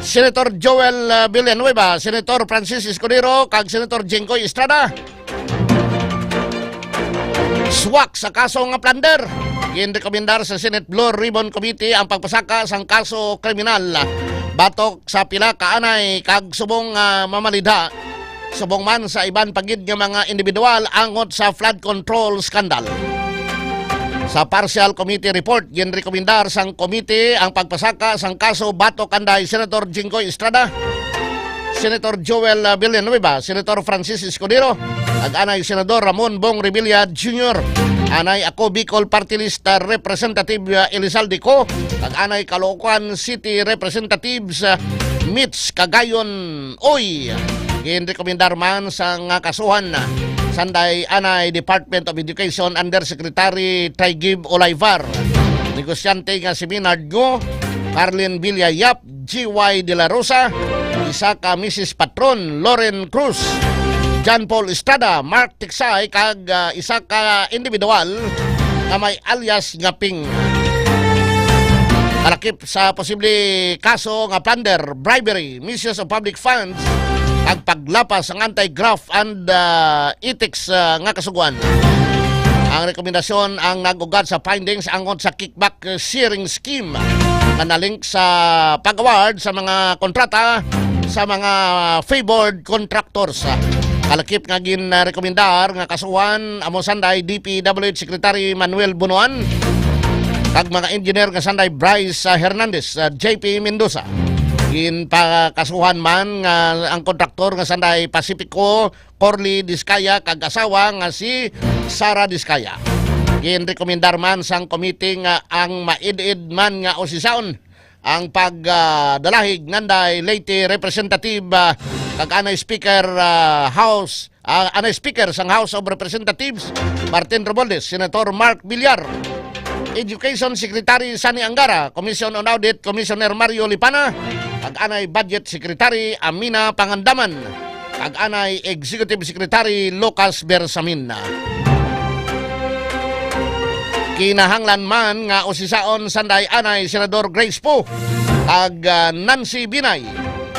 Senator Joel Villanueva, Senator Francis Escudero, kag Senator Jinggoy Estrada swak sa kaso nga plunder. Ginrekomendar sa Senate Blue Ribbon Committee ang pagpasaka sang kaso kriminal batok sa pila ka anay kag subong mamalida subong man sa iban pagid nga mga individual angot sa flood control scandal. Sa partial committee report, ginrekomendar sang committee ang pagpasaka sang kaso batok kanday Senator Jinggoy Estrada Senator Joel Villanueva, Senator Francis Escudero, ag-anay Senador Ramon Bong Revilla Jr., anay ako Bicol Party List Representative Elizalde Co, ag-anay Caloocan City Representatives Mitch Cagayon Oy, ginrekomendar man sa nga kasuhan sanday anay Department of Education Undersecretary Taygib Olaivar, negosyante nga si Minard Go, Carlin Villayap, G.Y. De La Rosa, isa ka Mrs. Patron Lauren Cruz, John Paul Estrada, Mark Tiksay, kag isa ka individual na may alias nga Ping. Alakip sa posible kaso nga plunder, bribery, misuse of public funds, ag paglapas ang anti-graft and ethics nga kasuguan. Ang rekomendasyon ang nag-ugat sa findings angon sa kickback sharing scheme na nalink sa pag-award sa mga kontrata sa mga favored contractors. Kalakip nga gin-rekomendar nga kasuhan amo sanday DPWH Secretary Manuel Bunuan kag mga engineer nga sanday Bryce Hernandez, JP Mendoza. Ginpakasuhan man nga ang kontraktor nga sanday Pacifico Corley Diskaya kag asawa nga si Sara Diskaya. Ginrekomendar man sang committee nga ang maid-id man nga osisaon ang pagdalahig nganday Leyte Representative kag anay Speaker House anay Speaker sang House of Representatives Martin Romualdez, Senator Mark Villar, Education Secretary Sani Angara, Commission on Audit Commissioner Mario Lipana, kag anay Budget Secretary Amina Pangandaman, kag anay Executive Secretary Lucas Bersamin. Kinahanglan man nga usisaon sanday anay Senador Grace Poe kag Nancy Binay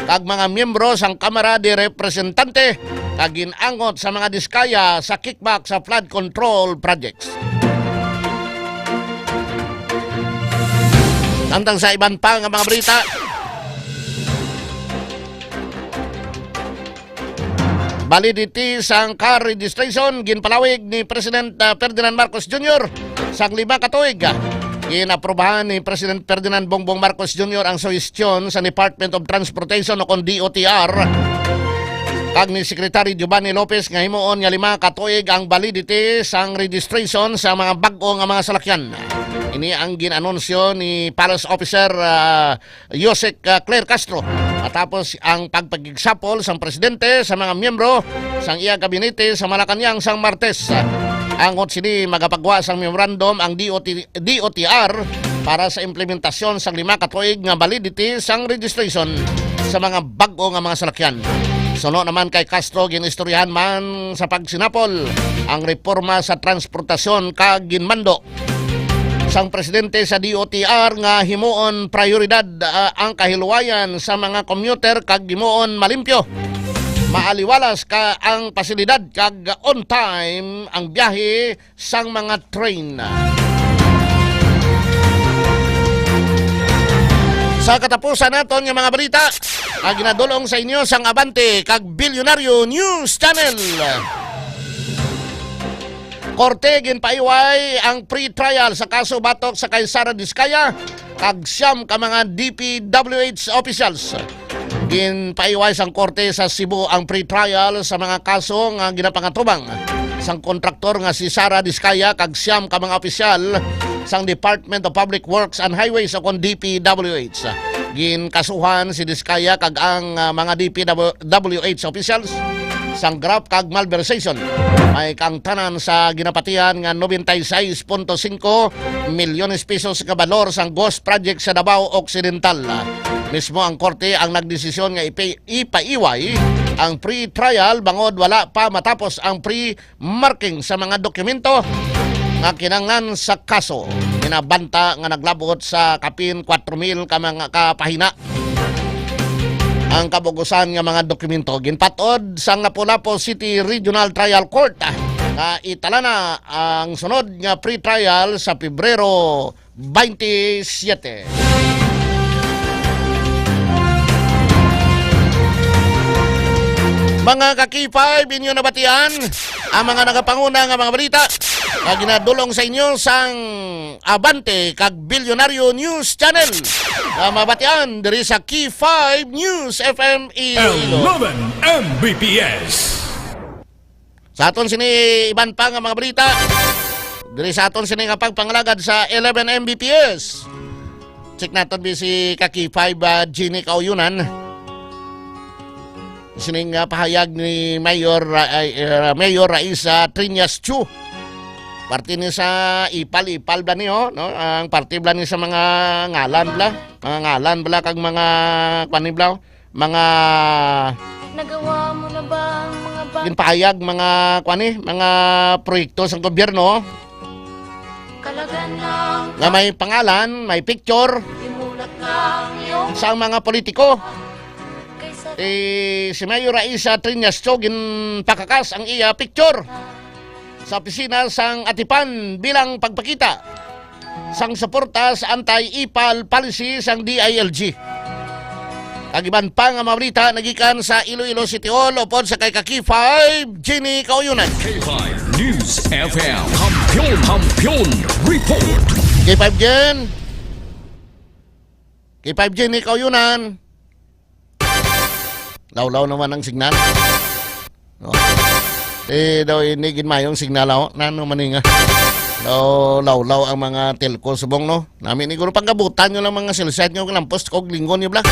kag mga miyembro sang Kamara de Representante kag ginangot sa mga diskaya sa kickback sa flood control projects. Tantang sa iban pa nga mga berita, validity sang car registration ginpalawig ni President Ferdinand Marcos Jr. sang 5 ka tuig. Ginaprobahan ni President Ferdinand Bongbong Marcos Jr. ang suhestyon sa Department of Transportation o kon DOTR kag ni Secretary Giovanni Lopez nga himuon nga 5 ka tuig ang validity sang registration sa mga bag-o nga mga salakyan. Ini ang ginanunsyo ni Palace Officer Yosek Claire Castro matapos ang pagpagigsapol sang presidente sa mga miyembro sang iya gabinete sa Malacañang sang Martes. Angot sini magapagwa sang memorandum ang DOTR para sa implementasyon sang 5 ka tuig nga validity sang registration sa mga bag-o nga mga salakyan. Suno naman kay Castro ginistoryahan man sa pagsinapol ang reforma sa transportasyon kag ginmando sang presidente sa DOTR nga himuon prioridad ang kahiluwayan sa mga commuter kag himuon malimpyo, maaliwalas ka ang pasilidad kag on time ang biyahe sang mga train. Sa katapusan naton nga mga balita, ginadulong sa inyo sang Abante kag Bilyonaryo News Channel. Korte ginpaiway ang pre-trial sa kaso batok sa kay Sara Diskaya kag siyam ka mga DPWH officials. Ginpaiway sang korte sa Cebu ang pre-trial sa mga kaso nga ginapangatubang sang kontraktor nga si Sara Diskaya kag siyam ka mga opisyal sang Department of Public Works and Highways o kon DPWH. Ginkasuhan si Diskaya kag ang mga DPWH officials sang graft kag malversation. May kang tanan sa ginapatihan nga 96.5 milyones pesos ka balor sang ghost project sa Davao Occidental. Mismo ang korte ang nagdesisyon nga ipaiway ang pre-trial bangod wala pa matapos ang pre-marking sa mga dokumento nga kinanglan sa kaso. Inabanta nga naglabot sa kapin 4,000 ka mga kapahina ang kabugusan nga mga dokumento. Ginpatod sang Lapu-Lapu City Regional Trial Court nga itala na ang sunod nga pre-trial sa Pebrero 27. Mga ka-K5, inyo nabatian ang mga nagapanguna nga mga balita na ginadulong sa inyo sang Abante kag Bilyonaryo News Channel. Mabatian diri sa K5 News FM Iloilo. 11 Mbps. Sa aton sini iban pa nga mga balita diri sa aton sini nga pagpangalagad sa 11 Mbps. Check natin si Kaki 5 Gini Kauyunan. Sining pahayag ni Mayor Raisa Triñas Chu. Parte ni sa ipal bla niyo, no? Ang parte bla ni sa mga ngalan bla. Mga ngalan bla kag mga paniblaw, mga nagawa mo na ba ang mga ginpahayag mga mga proyekto sa gobyerno nga may pangalan, may picture sa mga politiko. Si Mayor Raisa Triñas Chu ginpakakas ang iya picture sa opisina sang Atipan bilang pagpakita sang suporta sa anti-ipal policy sang DILG. Kagiban pa nga mabalita nagikan sa Iloilo City Hall upod sa kay Kaki 5 Gini Kauyunan. K5 News FM Kampiyon Report. K5 Gen. K5 Gini Kauyunan. Law-law naman ang signal. No. Daw inigin mayong signal ako. Nano maninga. Law-law ang mga telco subong no. Namin iguro pagkabutan nyo lang mga silset nyo lampos kog linggo nyo bla.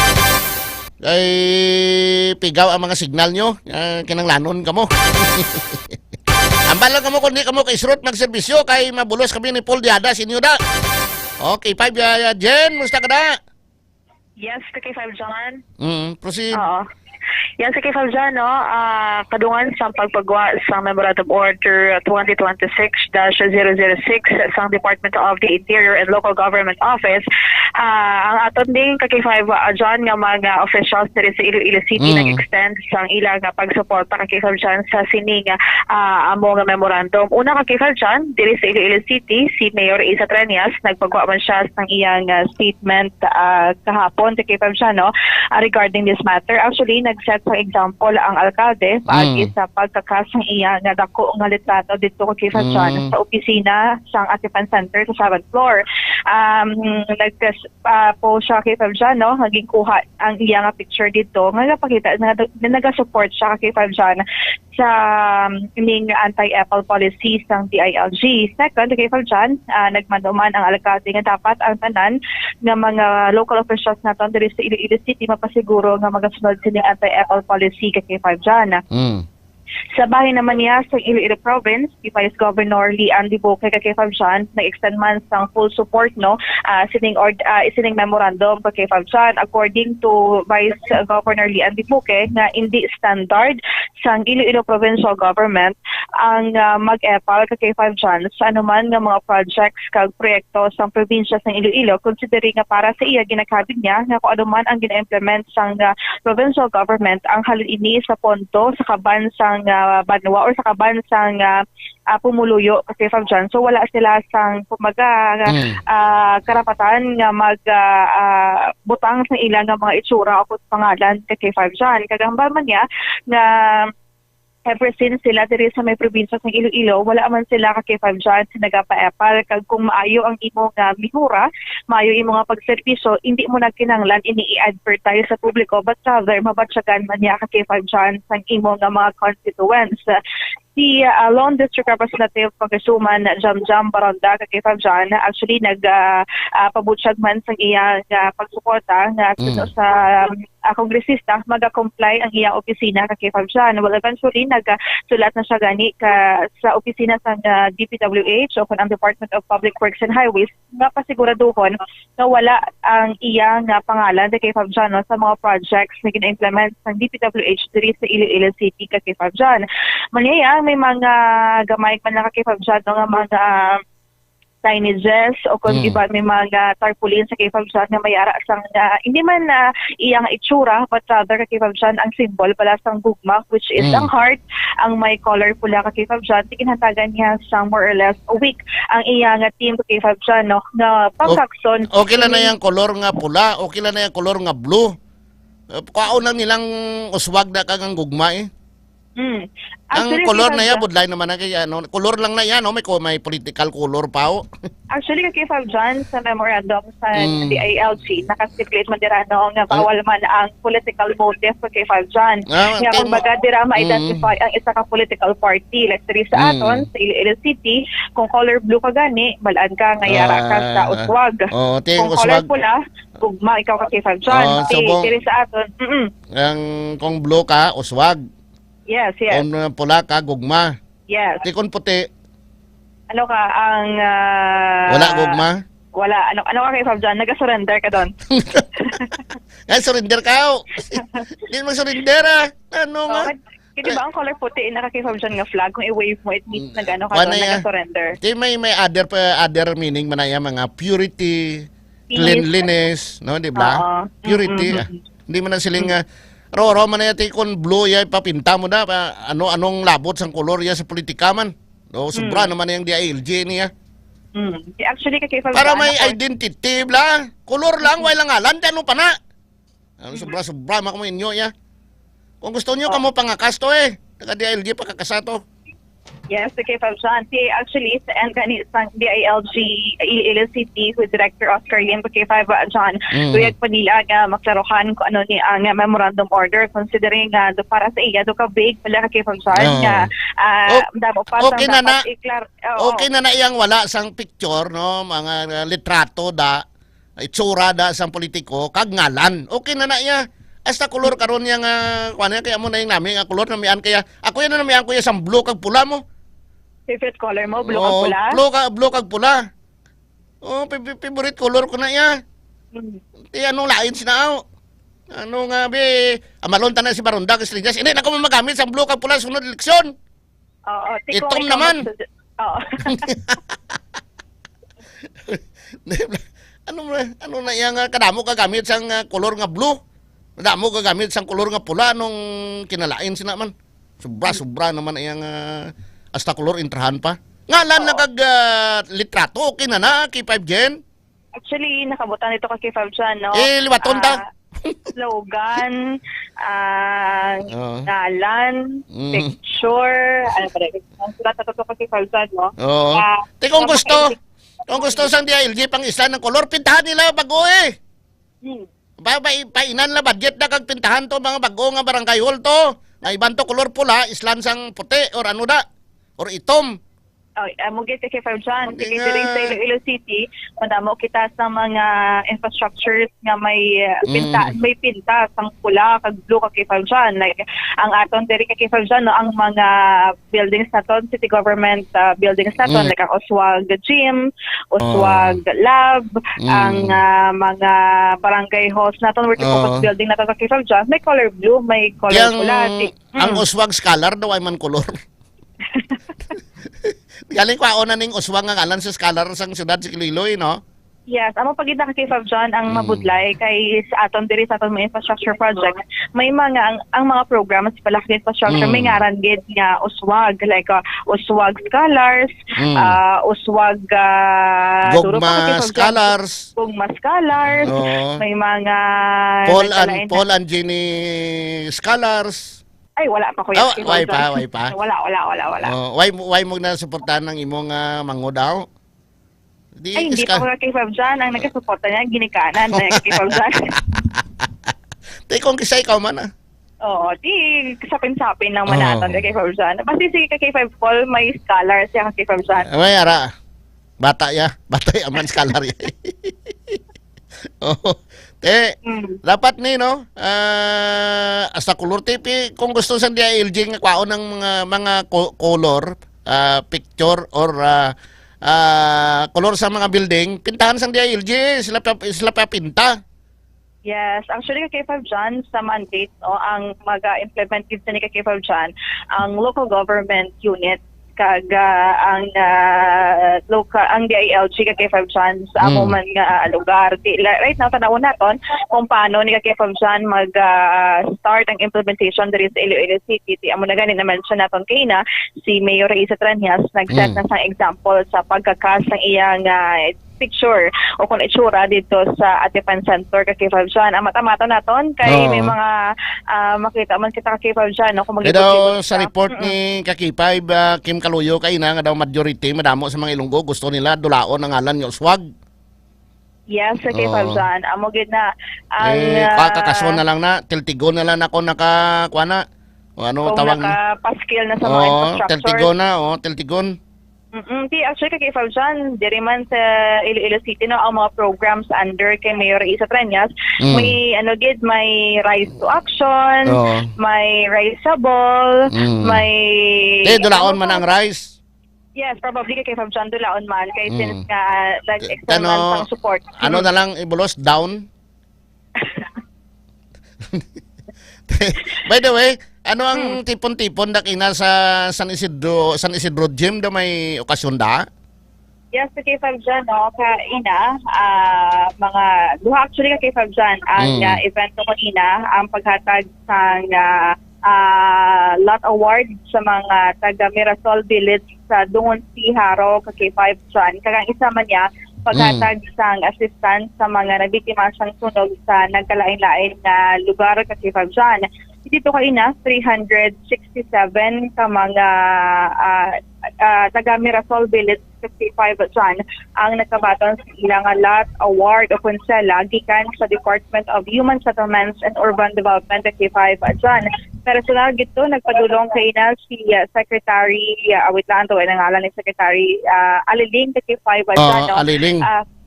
Ay pigaw ang mga signal nyo. Kinanglanon ka mo. Ambala ka mo kundi ka mo kay Srot magserbisyo kay mabulos kami ni Paul Diada sinyo da. Okay, 5 Jen, musta ka da? Yes, K5 John. Proceed. Oo. Yan sa K5 dyan, no? Kadungan sa pagpagawa sa Memorandum Order 2026-006 sa Department of the Interior and Local Government Office. Ang aton ding K5 dyan nga mga officials diri sa Iloilo City nag-extend sa ilang pagsuporta K5 dyan sa sining among memorandum. Una K5 dyan, diri sa Iloilo City, si Mayor Isa Triñas nagpagawa man siya sa iyang statement kahapon sa K5 dyan, no? Regarding this matter. Actually, nag-set for example ang alkalde paagi sa pagkakasang iya nga dako nga litrato dito kay Fatsan sa opisina sang Atipan Center sa 7th floor. Po siya kay Fatsan, no, naging kuha ang iya nga picture dito nga napakita na naga-support siya kay Fatsan sa ining anti-Apple policy sang DILG. Second, kay Fatsan, nagmanduman ang alkalde nga dapat ang tanan nga mga local officials naton diri sa Iloilo City mapasiguro nga magasunod sila anti-Apple policy kay 5 dyan. Sa bahay naman niya sa Iloilo Province, si Vice Governor Lian Liboque kay 5 dyan, nag-extend man sang full support, no, sining memorandum kay 5 dyan. According to Vice Governor Lian Liboque, na hindi standard sang Iloilo Provincial Government ang mag-epal kay 5 dyan sa anuman nga mga projects kag proyekto sang probinsya sang Iloilo, considering nga para sa iya ginakabig niya nga kung anuman ang gina-implement sang provincial government ang halin ini sa ponto sa kaban sang Banwa or sa kaban sang pumuluyo kay 5 dyan. So wala sila sang karapatan nga butang sa ilang nga mga itsura o pangalan kay 5 dyan. Kagambal man niya nga ever since sila diri sa may probinsya ng Iloilo, wala man sila kay 5 dyan nagapa-epal. Kag kung maayo ang imo nga mihura, maayo imo nga pagserbisyo, hindi mo na kinanglan ini-advertise sa publiko, but rather mabatsyagan man niya kay 5 dyan sa imo nga mga constituents. Si Lone District Representative Congresswoman Jamjam Baronda kay 5 dyan, actually nagpabutyag man sa iya pagsuporta nga sa kongresista maga-comply ang iyang opisina kay 5 dyan. Well, eventually nagsulat na siya gani sa opisina sa DPWH o ang Department of Public Works and Highways nga pasiguraduhon na wala ang iyang pangalan kay 5 dyan, no, sa mga projects na gina-implement sa DPWH diri sa Iloilo City kay 5 dyan. Manyaya, may mga gamay man lang kay 5 dyan, no, nga mga signages o kung iba may mga tarpaulin sa K5 dyan na may ara sang hindi man iyang itsura but rather kay K5 dyan ang symbol pala sang gugma which is ang heart ang may color pula kay K5 dyan. Tikinhatagan niya sang more or less a week ang iyang team kay K5 dyan, no, na pagkakson. Okay lang na yung color nga pula, okay lang na yung color nga blue. Kuaon lang nilang uswag na kang gugma eh. Mm. Ang Actually, color kay na Fab yan, John- budlay naman na kaya, no? Color lang na yan, no? May political color pa, oh. Actually, kay Fab John, sa memorandum sa Mm. DILG, nakastipulate man dira no, nga bawal man ang political motive kay Fab John. Ah, Nga okay, kumbaga dira ma-identify ang isa ka political party. Like diri sa aton, sa Iloilo City, kung color blue ka gani, balaan ka nga yara ka sa uswag. Oh, Kung color pula, gugma ikaw ka kay Fab John. Diri sa aton, Kung blue ka, uswag. yes, yes. Kung pula ka, gugma. Yes. Kung puti, Ano ka, ang... wala gugma. Wala. Ano ka kay Fab John? Nag-surrender ka doon. Ay, surrender ka, oh. Hindi mo surrender, ah. Ano nga? Kasi ba ang color puti, naka kay Fab John nga flag, kung i-wave mo, it means nag-ano ka Wala doon, ya. nag-surrender. May other meaning man na yan, mga purity, Peace. cleanliness, no, di ba? Oo. Purity. Hindi man na siling Roro man na yati kung blue ya papinta mo na anong labot sang kolor ya sa politika man. No, sobra naman yung DILG niya. Actually kay Fab Para John, may identity lang. Kolor lang, wala ngalan, ano pa na. Ano sobra makaminyo ya. Kung gusto niyo kamo pangakasto taga DILG pakakasato. yes, kay Fab John. Actually, sa gani sa DILG Iloilo City with Director Oscar Lim kay Fab John, tuyag pa nila nga maklarohan kung ano ni ang memorandum order considering do para sa iya do ka big pala kay Fab John nga damo pa Okay na na. Okay na iyang wala sang picture no, mga litrato da itsura da sang politiko kag ngalan. Okay na iya. Hasta kolor karon yang kuan kaya mo na yung namin ang kolor na mian kaya ako yan na mian ko yung sang blue kag pula mo. Favorite color mo, blue kag pula? Blue kag pula. Oh, favorite color ko na iya. Ti anong lain sinaaw? Ano nga be, amalon tanan si Baronda kasi ligas. Hindi na ko magamit sang blue kag pula sunod eleksyon. Oo, Itom naman. Oo. ano na yang kadamo ka gamit sang kolor nga blue? Kadamo ka gamit sang kolor nga pula nung kinalain sina man. Sobra naman iyang hasta kolor intrahan pa. Ngalan na kag litrato okay na kay 5 Gen. Actually, nakabutan ito kay Fab John, no? Liwaton ta. Slogan, ngalan, picture, ano pa rin. Ang sulat na ito kay Fab John, no? Oo. Kung gusto sang DILG pang isa ng kolor, pintahan nila bago Painan la budget na kag pintahan to mga bago nga barangay hall to. Nga iban to kolor pula, islan sang puti or ano da. Or itom. Mugit kay Fab John, kay diri sa Iloilo City, madamo kita sa mga infrastructures nga may pinta sang pula kag blue kay Fab John. Like ang aton diri kay Fab John, no, ang mga buildings naton, city government buildings naton, like ang Oswag Gym, Oswag Lab, ang mga barangay halls naton, working focus building naton kay Fab John, may color blue, may color pula. Ang Oswag Scholar daw ay man kolor. Galing ko na ning Oswang nga ngalan sa scholar sang syudad sa Iloilo, no? Yes, amo pagita kay Fab John ang mabudlay kay sa aton diri sa aton mga infrastructure project. May mga ang mga programs pala sa infrastructure may ngaran gid nga Oswag, like Oswag Scholars, Oswag Gugma Scholars, may mga Paul and Jenny Scholars. Ay, wala pa kuya. Way pa. Wala. Why mo na suportahan ng imong mangudaw? Hindi pa ko kay Fab John. Ang nagkasuporta niya, ginikanan na kay Fab John. Tay kung kisay ka man Oo, sapin-sapin lang manatan kay Fab John. Basta si kay Fab Paul, may scholar siya kay Fab John. May ara. Bata aman scholar ya. Dapat ni no hasta color TV kung gusto sa DILG nga kwaon ng mga color picture or color sa mga building pintahan sa DILG sila pa pinta. Yes, actually kay Fab John sa mandate no ang mag-implement din ni kay Fab John ang local government unit kag ang DILG kay Fab John sa amo man nga lugar. Right now tanawon naton kung paano ni kay Fab John mag-start ang implementation diri sa Iloilo City. Amo na gani na mention naton kay na si Mayor Raisa Tranias nag-set na sang example sa pagkakas ng iyang picture o kung itsura dito sa Atipan Center kay K5 dyan. Ang mata-mata naton kay may mga makita man kita kay K5 dyan. No? Kung Kaya daw sa report ni Kaki5, Kim Kaluyo kay na nga daw majority madamo sa mga Ilonggo gusto nila dulaon ang ngalan ni Oswag. Yes, sa K5 dyan. Amo gid na ang kakakaso na lang na tiltigo na lang ako nakakuha na. O ano tawag nakapaskil na sa mga infrastructure. Tiltigon na, tiltigon. Di actually kay K5 dyan, diri man sa Iloilo City no, ang mga programs under kay Mayor Isa Treñas, may gid, may Rise to Action, may Riseable, may dulaon man ang Rise. Yes, probably kay K5 dyan dulaon man kay since nga nag-extend man pang support. Ano na lang ibulos down? By the way, ano ang tipon-tipon na kina sa San Isidro Gym da may okasyon da? Yes, sa K5 dyan, no, kaina, mga duha actually ka K5 dyan, ang event ko kanina, ang paghatag sang lot award sa mga taga Mirasol Village sa Dungon Haro ka K5 dyan. Kagang isa man niya, paghatag sang assistance sa mga nabiktima sang sunog sa nagkalain-lain na lugar ka K5 dyan. Dito kaina, 367 ka mga taga Mirasol Village 55 dyan ang nakabaton sa ilang lot award o konsela gikan sa Department of Human Settlements and Urban Development K5 dyan. Personal gito, nagpadulong kay na si Secretary, wait lang ito, nangalan ni Secretary Aliling K5 dyan.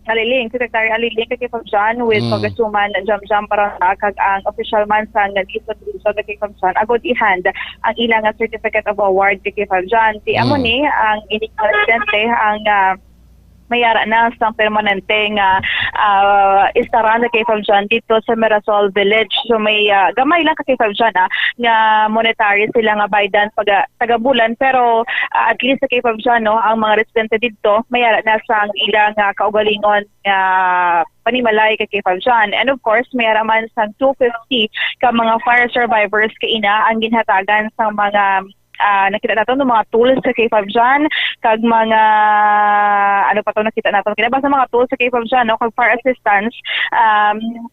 Aliling, Secretary Aliling K5 dyan with Pagasuman Jam para kag ang official man sa nalisod sa K5 dyan. Agod ihand ang ilang certificate of award K5 dyan. Di amo ni ang inikonsente ang mayara na sa permanente nga istaran na K5 dyan dito sa Mirasol Village. So may gamay lang ka K5 dyan nga monetary sila nga baydan pag tagabulan pero at least sa K5 dyan no, ang mga residente dito mayara na sa ilang kaugalingon nga panimalay kay K5 dyan. And of course, mayara man sa 250 ka mga fire survivors kaina ang ginhatagan sa mga nakita natin ng mga tools sa K5 dyan, kag mga nakita natin, kinabasa mga tools sa K5 dyan, no? Kag fire assistance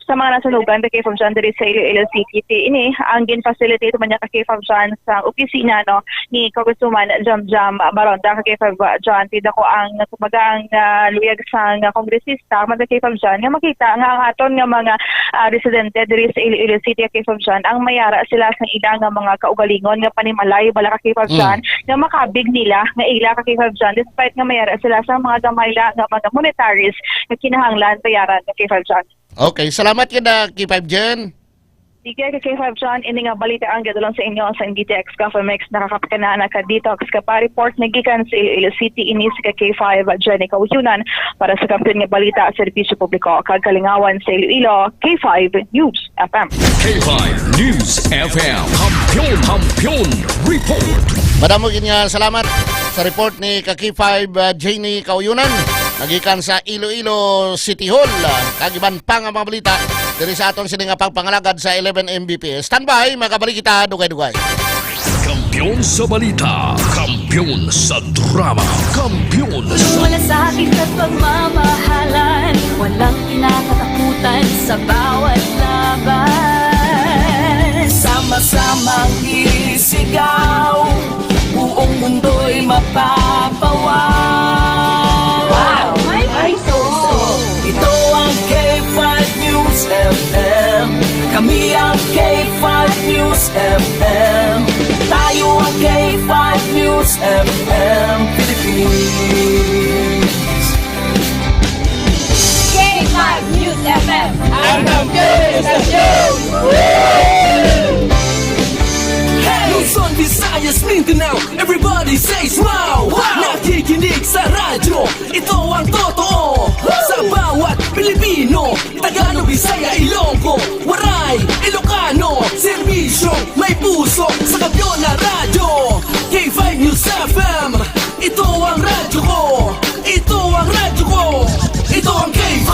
sa mga nasunugan sa K5 dyan diri sa Iloilo City. Ini ang gin-facilitate man niya ka K5 dyan sa opisina no, ni Congresswoman Jam Baronda ka K5 dyan. Tida ko ang nasumagang luyag sa kongresista man sa K5 dyan nga makita nga ang aton nga mga residente diri sa Iloilo City ka K5 dyan ang mayara sila sa ilang nga mga kaugalingon nga panimalay bala K5 dyan, na makabig nila nga ila ka K5 dyan despite nga mayara sila sa mga gamayla nga mga monetaries na kinahanglan bayaran ng K5 dyan. Okay, salamat ka K5 dyan. Sige ka K5 dyan, ini nga balita ang gadulong sa inyo sa DTX Governmex nakakapakana na ka detox ka pa-report na gikan sa Iloilo City ini sa K5 dyan ikawunan para sa kampiyon nga balita sa Servisyo Publiko kagkalingawan sa Iloilo, K5 News FM. K5 News FM. Kampiyon Report. Madamo ginya salamat sa report ni K5 Janie Kauyunan. Nagikan sa Iloilo City Hall. Kagiban pa nga mga balita diri sa aton sini nga pagpangalagad sa 11 Mbps. Standby, makabalik kita dugay-dugay. Kampiyon sa balita, kampiyon sa drama, kampiyon sa... Malasakit at pagmamahalan, walang kinakatakutan sa bawat laban. Sama-samang isigaw, buong mundo'y mapapawaw. Wow! Ay, so. Ito ang K5 News FM. Kami ang K5 News FM. Tayo ang K5 News FM Philippines. K5 News FM. Ang kampiyon sa news. Luzon, Visayas, Mindanao, everybody says wow! Nakikinig sa radyo, ito ang totoo. Sa bawat Pilipino, Tagalog, Bisaya, Ilonggo, Waray, Ilocano, serbisyo, may puso sa kampiyon na radyo. K5 News FM, ito ang radyo ko. Ito ang radyo ko. Ito ang K5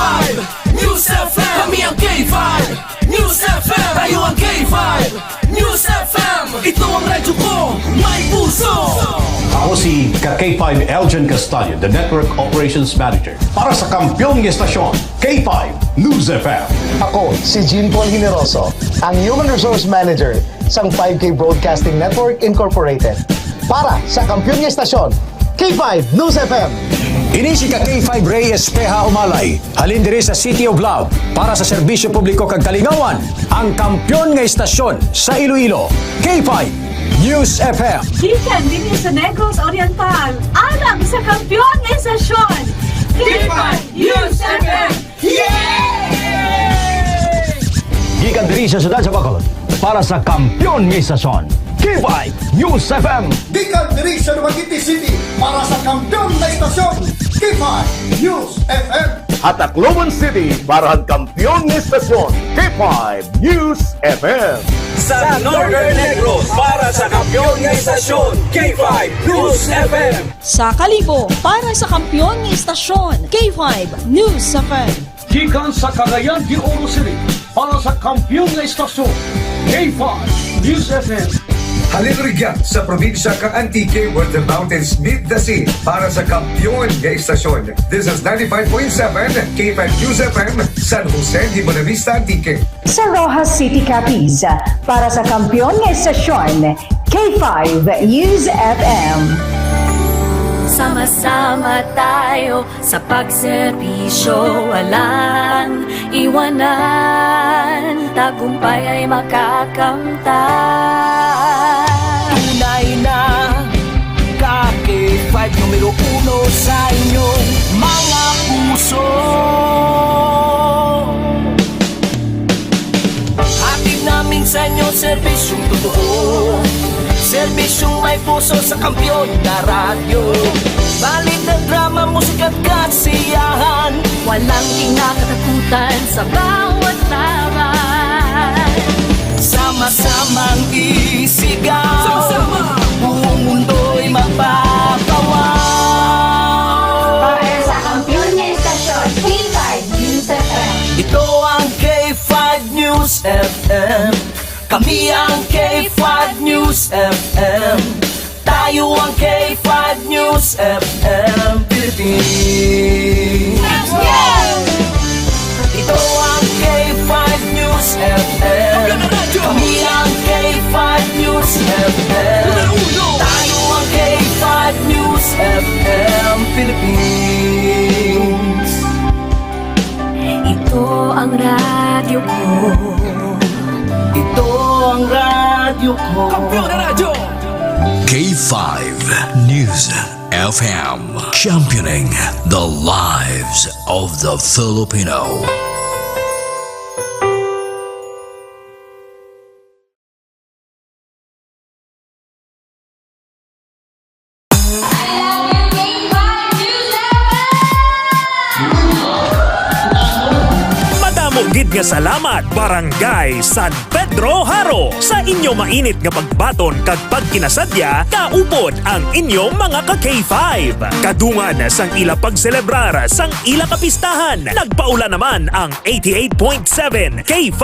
News FM. Kami ang K5 News FM. Tayo ang K5 News FM. Ito ang radyo ko, may puso. Ako si K5 Elgin Castaño, the Network Operations Manager. Para sa kampyong estasyon, K5 News FM. Ako si Jean Paul Generoso, ang Human Resource Manager sa 5K Broadcasting Network Incorporated. Para sa kampyong estasyon, K5 News FM. Ini si K5 Reyes Peha Umalay, halin diri sa City of Love para sa serbisyo publiko kag kalingawan, ang kampyon nga estasyon sa Iloilo, K5 News FM. Gikan din sa Negros Oriental, alang sa kampyon nga estasyon, K5 News FM. Gikan diri sa siyudad sa Bacolod para sa kampyon nga estasyon, K5 News FM. Gikan diri sa Dumaguete City para sa kampyon na istasyon, K5 News FM. At Tacloban City para ang kampyon ng estasyon, K5 News FM. Sa Northern Negros para sa kampyon ng istasyon, K5 News FM. Sa Kalibo, para sa kampyon ng istasyon, K5 News FM. Gikan sa Cagayan de Oro City para sa kampyon ng istasyon, K5 News FM. Halilrigyan sa probinsya kang Antique where the mountains meet the sea para sa kampyon nga istasyon. This is 95.7 K5 News FM, San Jose de Buenavista, Antique. Sa Rojas City, Capiz, para sa kampyon nga istasyon, K5 News FM. Sama-sama tayo sa pagserbisyo, walang iwanan, tagumpay ay makakamtan. Tunay na K5 numero 1 sa inyong mga puso. Hatid namin sa inyo serbisyong totoo, serbisyong may puso sa kampyon na radyo. Balit na drama, musika at kasiyahan, Walang kinakatakutan sa bawat laban. Sama-samang isigaw, sama-sama, buong mundo'y magpapawaw. Para sa kampyon nga istasyon, K5 News FM. Ito ang K5 News FM. Kami ang K5 News FM. Tayo ang K5 News FM Philippines. Ito ang K5 News FM. Kami ang K5 News FM. Tayo ang K5 News FM Philippines. Ito ang radyo ko. Ito ang radyo ko. Kampyon na radyo! K5 News FM, championing the lives of the Filipino. Gid nga salamat Barangay San Pedro Haro sa inyo mainit nga pagbaton kag pagkinasadya kaupod ang inyong mga ka-K5. Kadungan sang ila pagselebrar sang ila kapistahan. Nagpaula naman ang 88.7 K5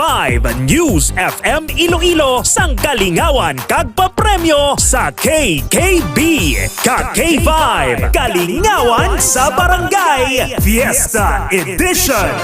News FM Iloilo sang kalingawan kag papremyo sa KKB. Ka-K5 Kalingawan sa Barangay Fiesta Edition.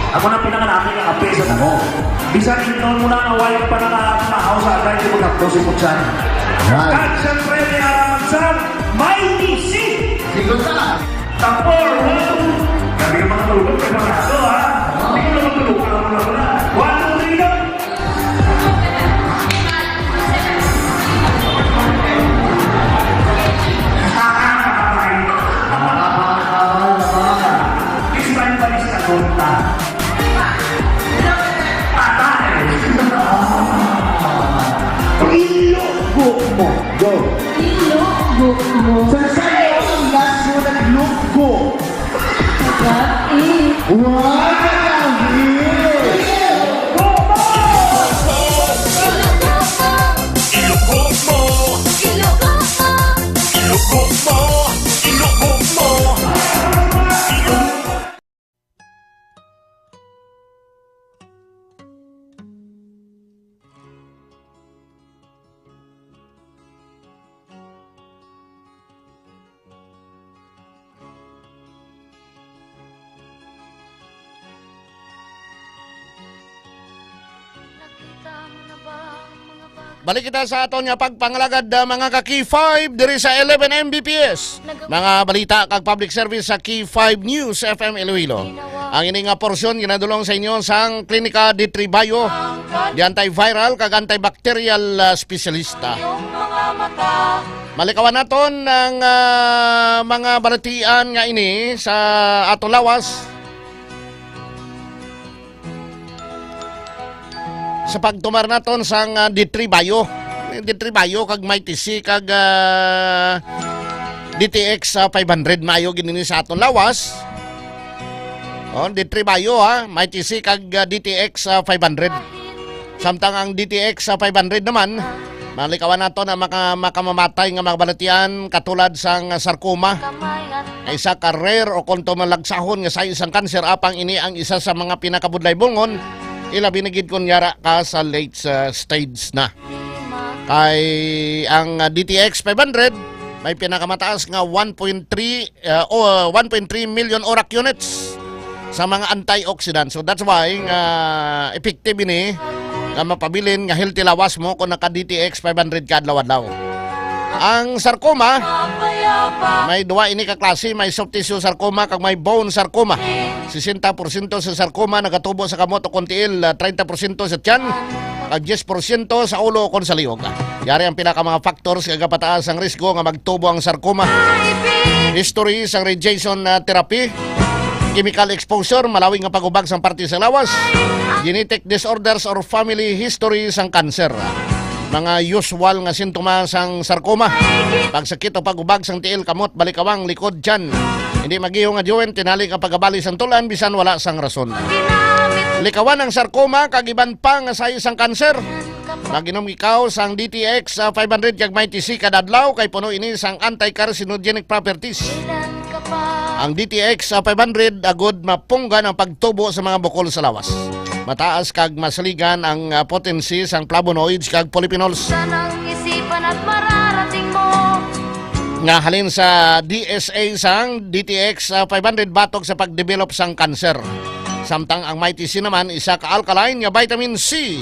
Ako na pinangalaki ka kape sa tamo. Bisan noon muna na wala pa nakakahaw sa atay di magkapdo si Putsan. At siyempre may haraman sa Mighty C. Sigot ka. Tapor, gabi ka mga tulog ka mga aso ha. Hindi ko naman tulog ka naman ako na. 1, 2, 3 lang. Isman ba ni sa konta? Patay! Ilogo mo. Go. Ilogo mo. Sa'yo ang last mo naglogo. Balik kita sa aton nga pagpangalagad mga ka Key 5 diri sa 11 Mbps. Mga balita kag public service sa Key 5 News FM Iloilo. Ang ini nga porsyon ginadulong sa inyo sang Klinika di Tribayo, di antiviral kag antibacterial specialista. Malikawan naton ang mga balatian nga ini sa atong lawas. Sa pagtumar naton sang Ditribayo. Ditribayo kag Mighty C kag DTX 500 mayo ginini sa aton lawas. Ditribayo ha, Mighty C kag DTX 500. Samtang ang DTX 500 naman, malikawan naton na makamamatay nga mga balatian katulad sang sarcoma. Isa ka rare o konto malagsahon nga sa isang kanser apang ini ang isa sa mga pinakabudlay bungon. Ila binigid kon yara ka sa late stage na. Kay ang DTX 500 may pinakamataas nga 1.3 million ORAC units sa mga antioxidant. So that's why effective ini nga mapabilin nga healthy lawas mo kung naka DTX 500 ka adlaw-adlaw. Ang sarcoma may duwa ini ka klase, may soft tissue sarcoma kag may bone sarcoma. 60% sa sarcoma nagatubo sa kamot o kontiil, 30% sa tiyan, kag 10% sa ulo o kon sa liog. Yari ang pinaka mga factors kag pataas ang risgo nga magtubo ang sarcoma. History sang radiation therapy, chemical exposure, malawing nga pagubag sang parte sa lawas, genetic disorders or family history sang cancer. Mga usual nga sintomas sang sarcoma, pagsakit o pagubag sang tiil, kamot, balikawang, likod, tiyan. Hindi magiyo nga joint, tinali ka pagabali sang tulan, bisan wala sang rason. Likawan ang sarcoma, kagiban pa nga sa isang kanser. Maginom ikaw sang DTX 500 kag Mighty C kadadlaw, kay puno ini sang anti-carcinogenic properties. Ang DTX 500 agod mapunggan ang pagtubo sa mga bukol sa lawas. Mataas kag masaligan ang potency sang flavonoids kag polyphenols. isipan at mararating mo. Nga halin sa DSA sang DTX 500 batok sa pagdevelop sang kanser. Samtang ang Mighty C naman isa ka alkaline nga vitamin C.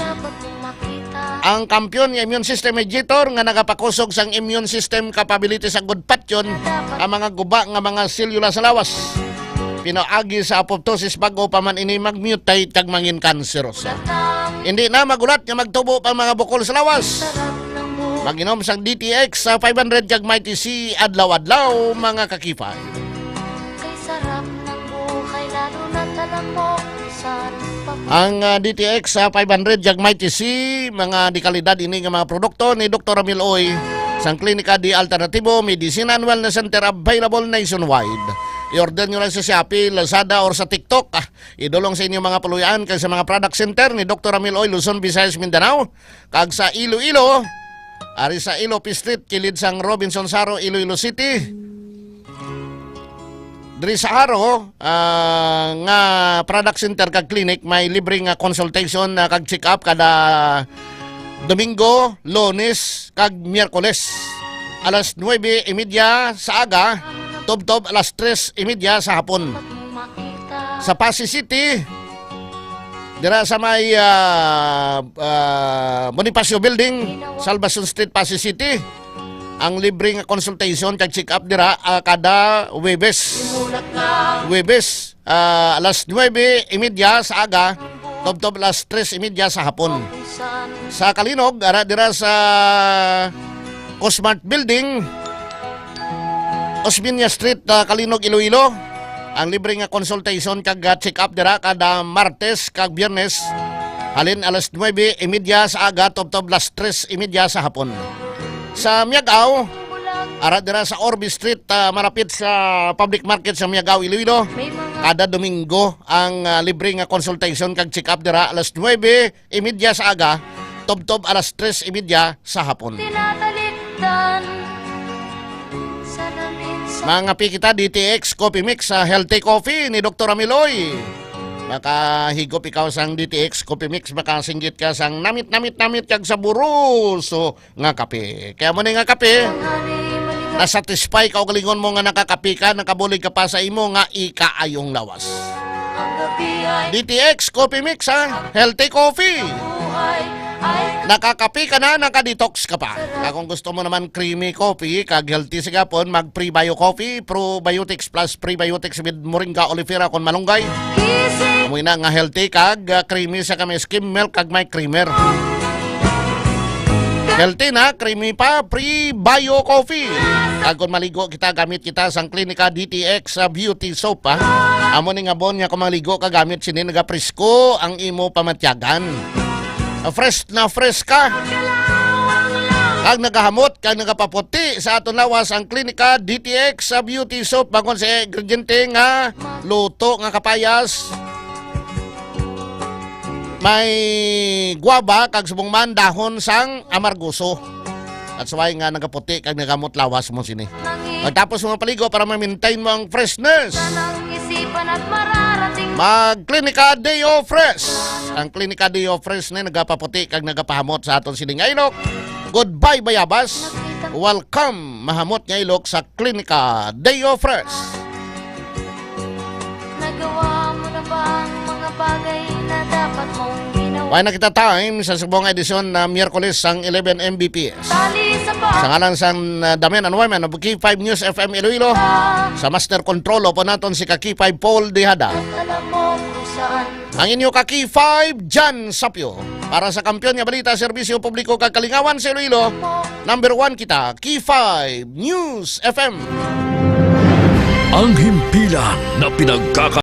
Ang kampiyon nga immune system mediator nga nagapakusog sang immune system capability sa good patyon ang mga guba nga mga selula sa lawas. Pinoagi sa apoptosis bago pa man ini magmutate kag mangin kanserosa. Hindi na magulat nga magtubo pa mga bukol sa lawas. Maginom sang DTX 500 kag Mighty C adlaw-adlaw mga kakipay. Kay sarap ng buhay lalo na't alam mo saan papunta. Ang DTX 500 kag Mighty C mga dikalidad ini nga mga produkto ni Dr. Ramil Oy sang Klinika di Alternativo Medicine and Wellness Center available nationwide. I-order nyo lang sa Shopee, Lazada or sa TikTok. Idulong sa inyong mga puluyan kay sa mga product center ni Dr. Ramil Oy, Luzon, Visayas, Mindanao. Kag sa Iloilo, ari sa Ilopi Street, kilid sang Robinson Saro, Iloilo City. Diri sa Haro, nga product center kag clinic, may libreng consultation kag check-up kada Domingo, Lunes, kag Miyerkules. Alas 9:30 sa aga, Tob-tob alas 3:30 sa hapon. Sa Pasig City, dira sa may Bonifacio Building, Salvacion Street, Pasig City. Ang libreng consultation kag check up dira kada Huwebes. Alas 9:30 sa aga, tubtob alas 3:30 sa hapon. Sa Kalinog, dira sa Cosmart Building, Osmeña Street, Kalinog, Iloilo. Ang libreng consultation kag check up dira kada Martes kag Biyernes. Halin alas 9:30 sa aga, tubtob alas 3:30 sa hapon. Sa Miagao, dira sa Orby Street, malapit sa public market sa Miagao, Iloilo. Kada Domingo ang libreng consultation kag check up dira alas 9:30 sa aga, tubtob alas 3:30 sa hapon. Mga pikita DTX Coffee Mix sa Healthy Coffee ni Dr. Amiloy. Makahigop ikaw sang DTX Coffee Mix, makasinggit ka sang namit kag sa buruso nga kape. Kaya mo nga kape, nasatisfy ka o galingon mo nga nakakape ka, nakabulig ka pa sa imo nga ikaayong lawas. DTX Coffee Mix ha, Healthy Coffee. Nakakape ka na, nakadetox ka pa. Kung gusto mo naman creamy coffee, kag healthy sa gapon, mag Prebio Coffee, Probiotics plus Prebiotics with Moringa Oleifera kon malunggay. Amoy na nga healthy kag creamy sa kami skim milk kag may creamer. Healthy na, creamy pa, Prebio Coffee. Kag kung maligo kita, gamit kita sang Klinika DTX Beauty Soap ha. Amo ni nga bon nga kung maligo ka, gamit sini nagapresko ang imo pamatyagan. Fresh na fresh ka. Kag nagahamot, kag nagapaputi sa aton lawas ang Klinika DTX Beauty Soap. Bangon sa ingrediente nga luto nga kapayas, may guaba kag subong man dahon sang amarguso. At suway nga nagaputi kag nagahamot lawas mo sini. Pagtapos mo paligo para ma-maintain mo ang freshness, mag Klinika Deo Fresh. Ang Klinika Deo Fresh na nagapaputi kag nagapahamot sa aton sining ilok. Goodbye bayabas. Welcome mahamot nga ilok sa Klinika Deo Fresh. Nagawa mo na ba ang mga bagay na dapat mong ginawa? Why na kita time sa subong edisyon na Miyerkules ang 11 Mbps. Sa ngalan sang Damian Anwayman of K5 News FM Iloilo. Sa Master Control po naton si K5 Paul Dihada. Alam mo kung saan. Ang inyo K5 Jan Sapio. Para sa Kampiyon nga Balita, Serbisyo Publiko kag Kalingawan sa Iloilo. Number 1 kita, K5 News FM. Ang himpilan na pinagkaka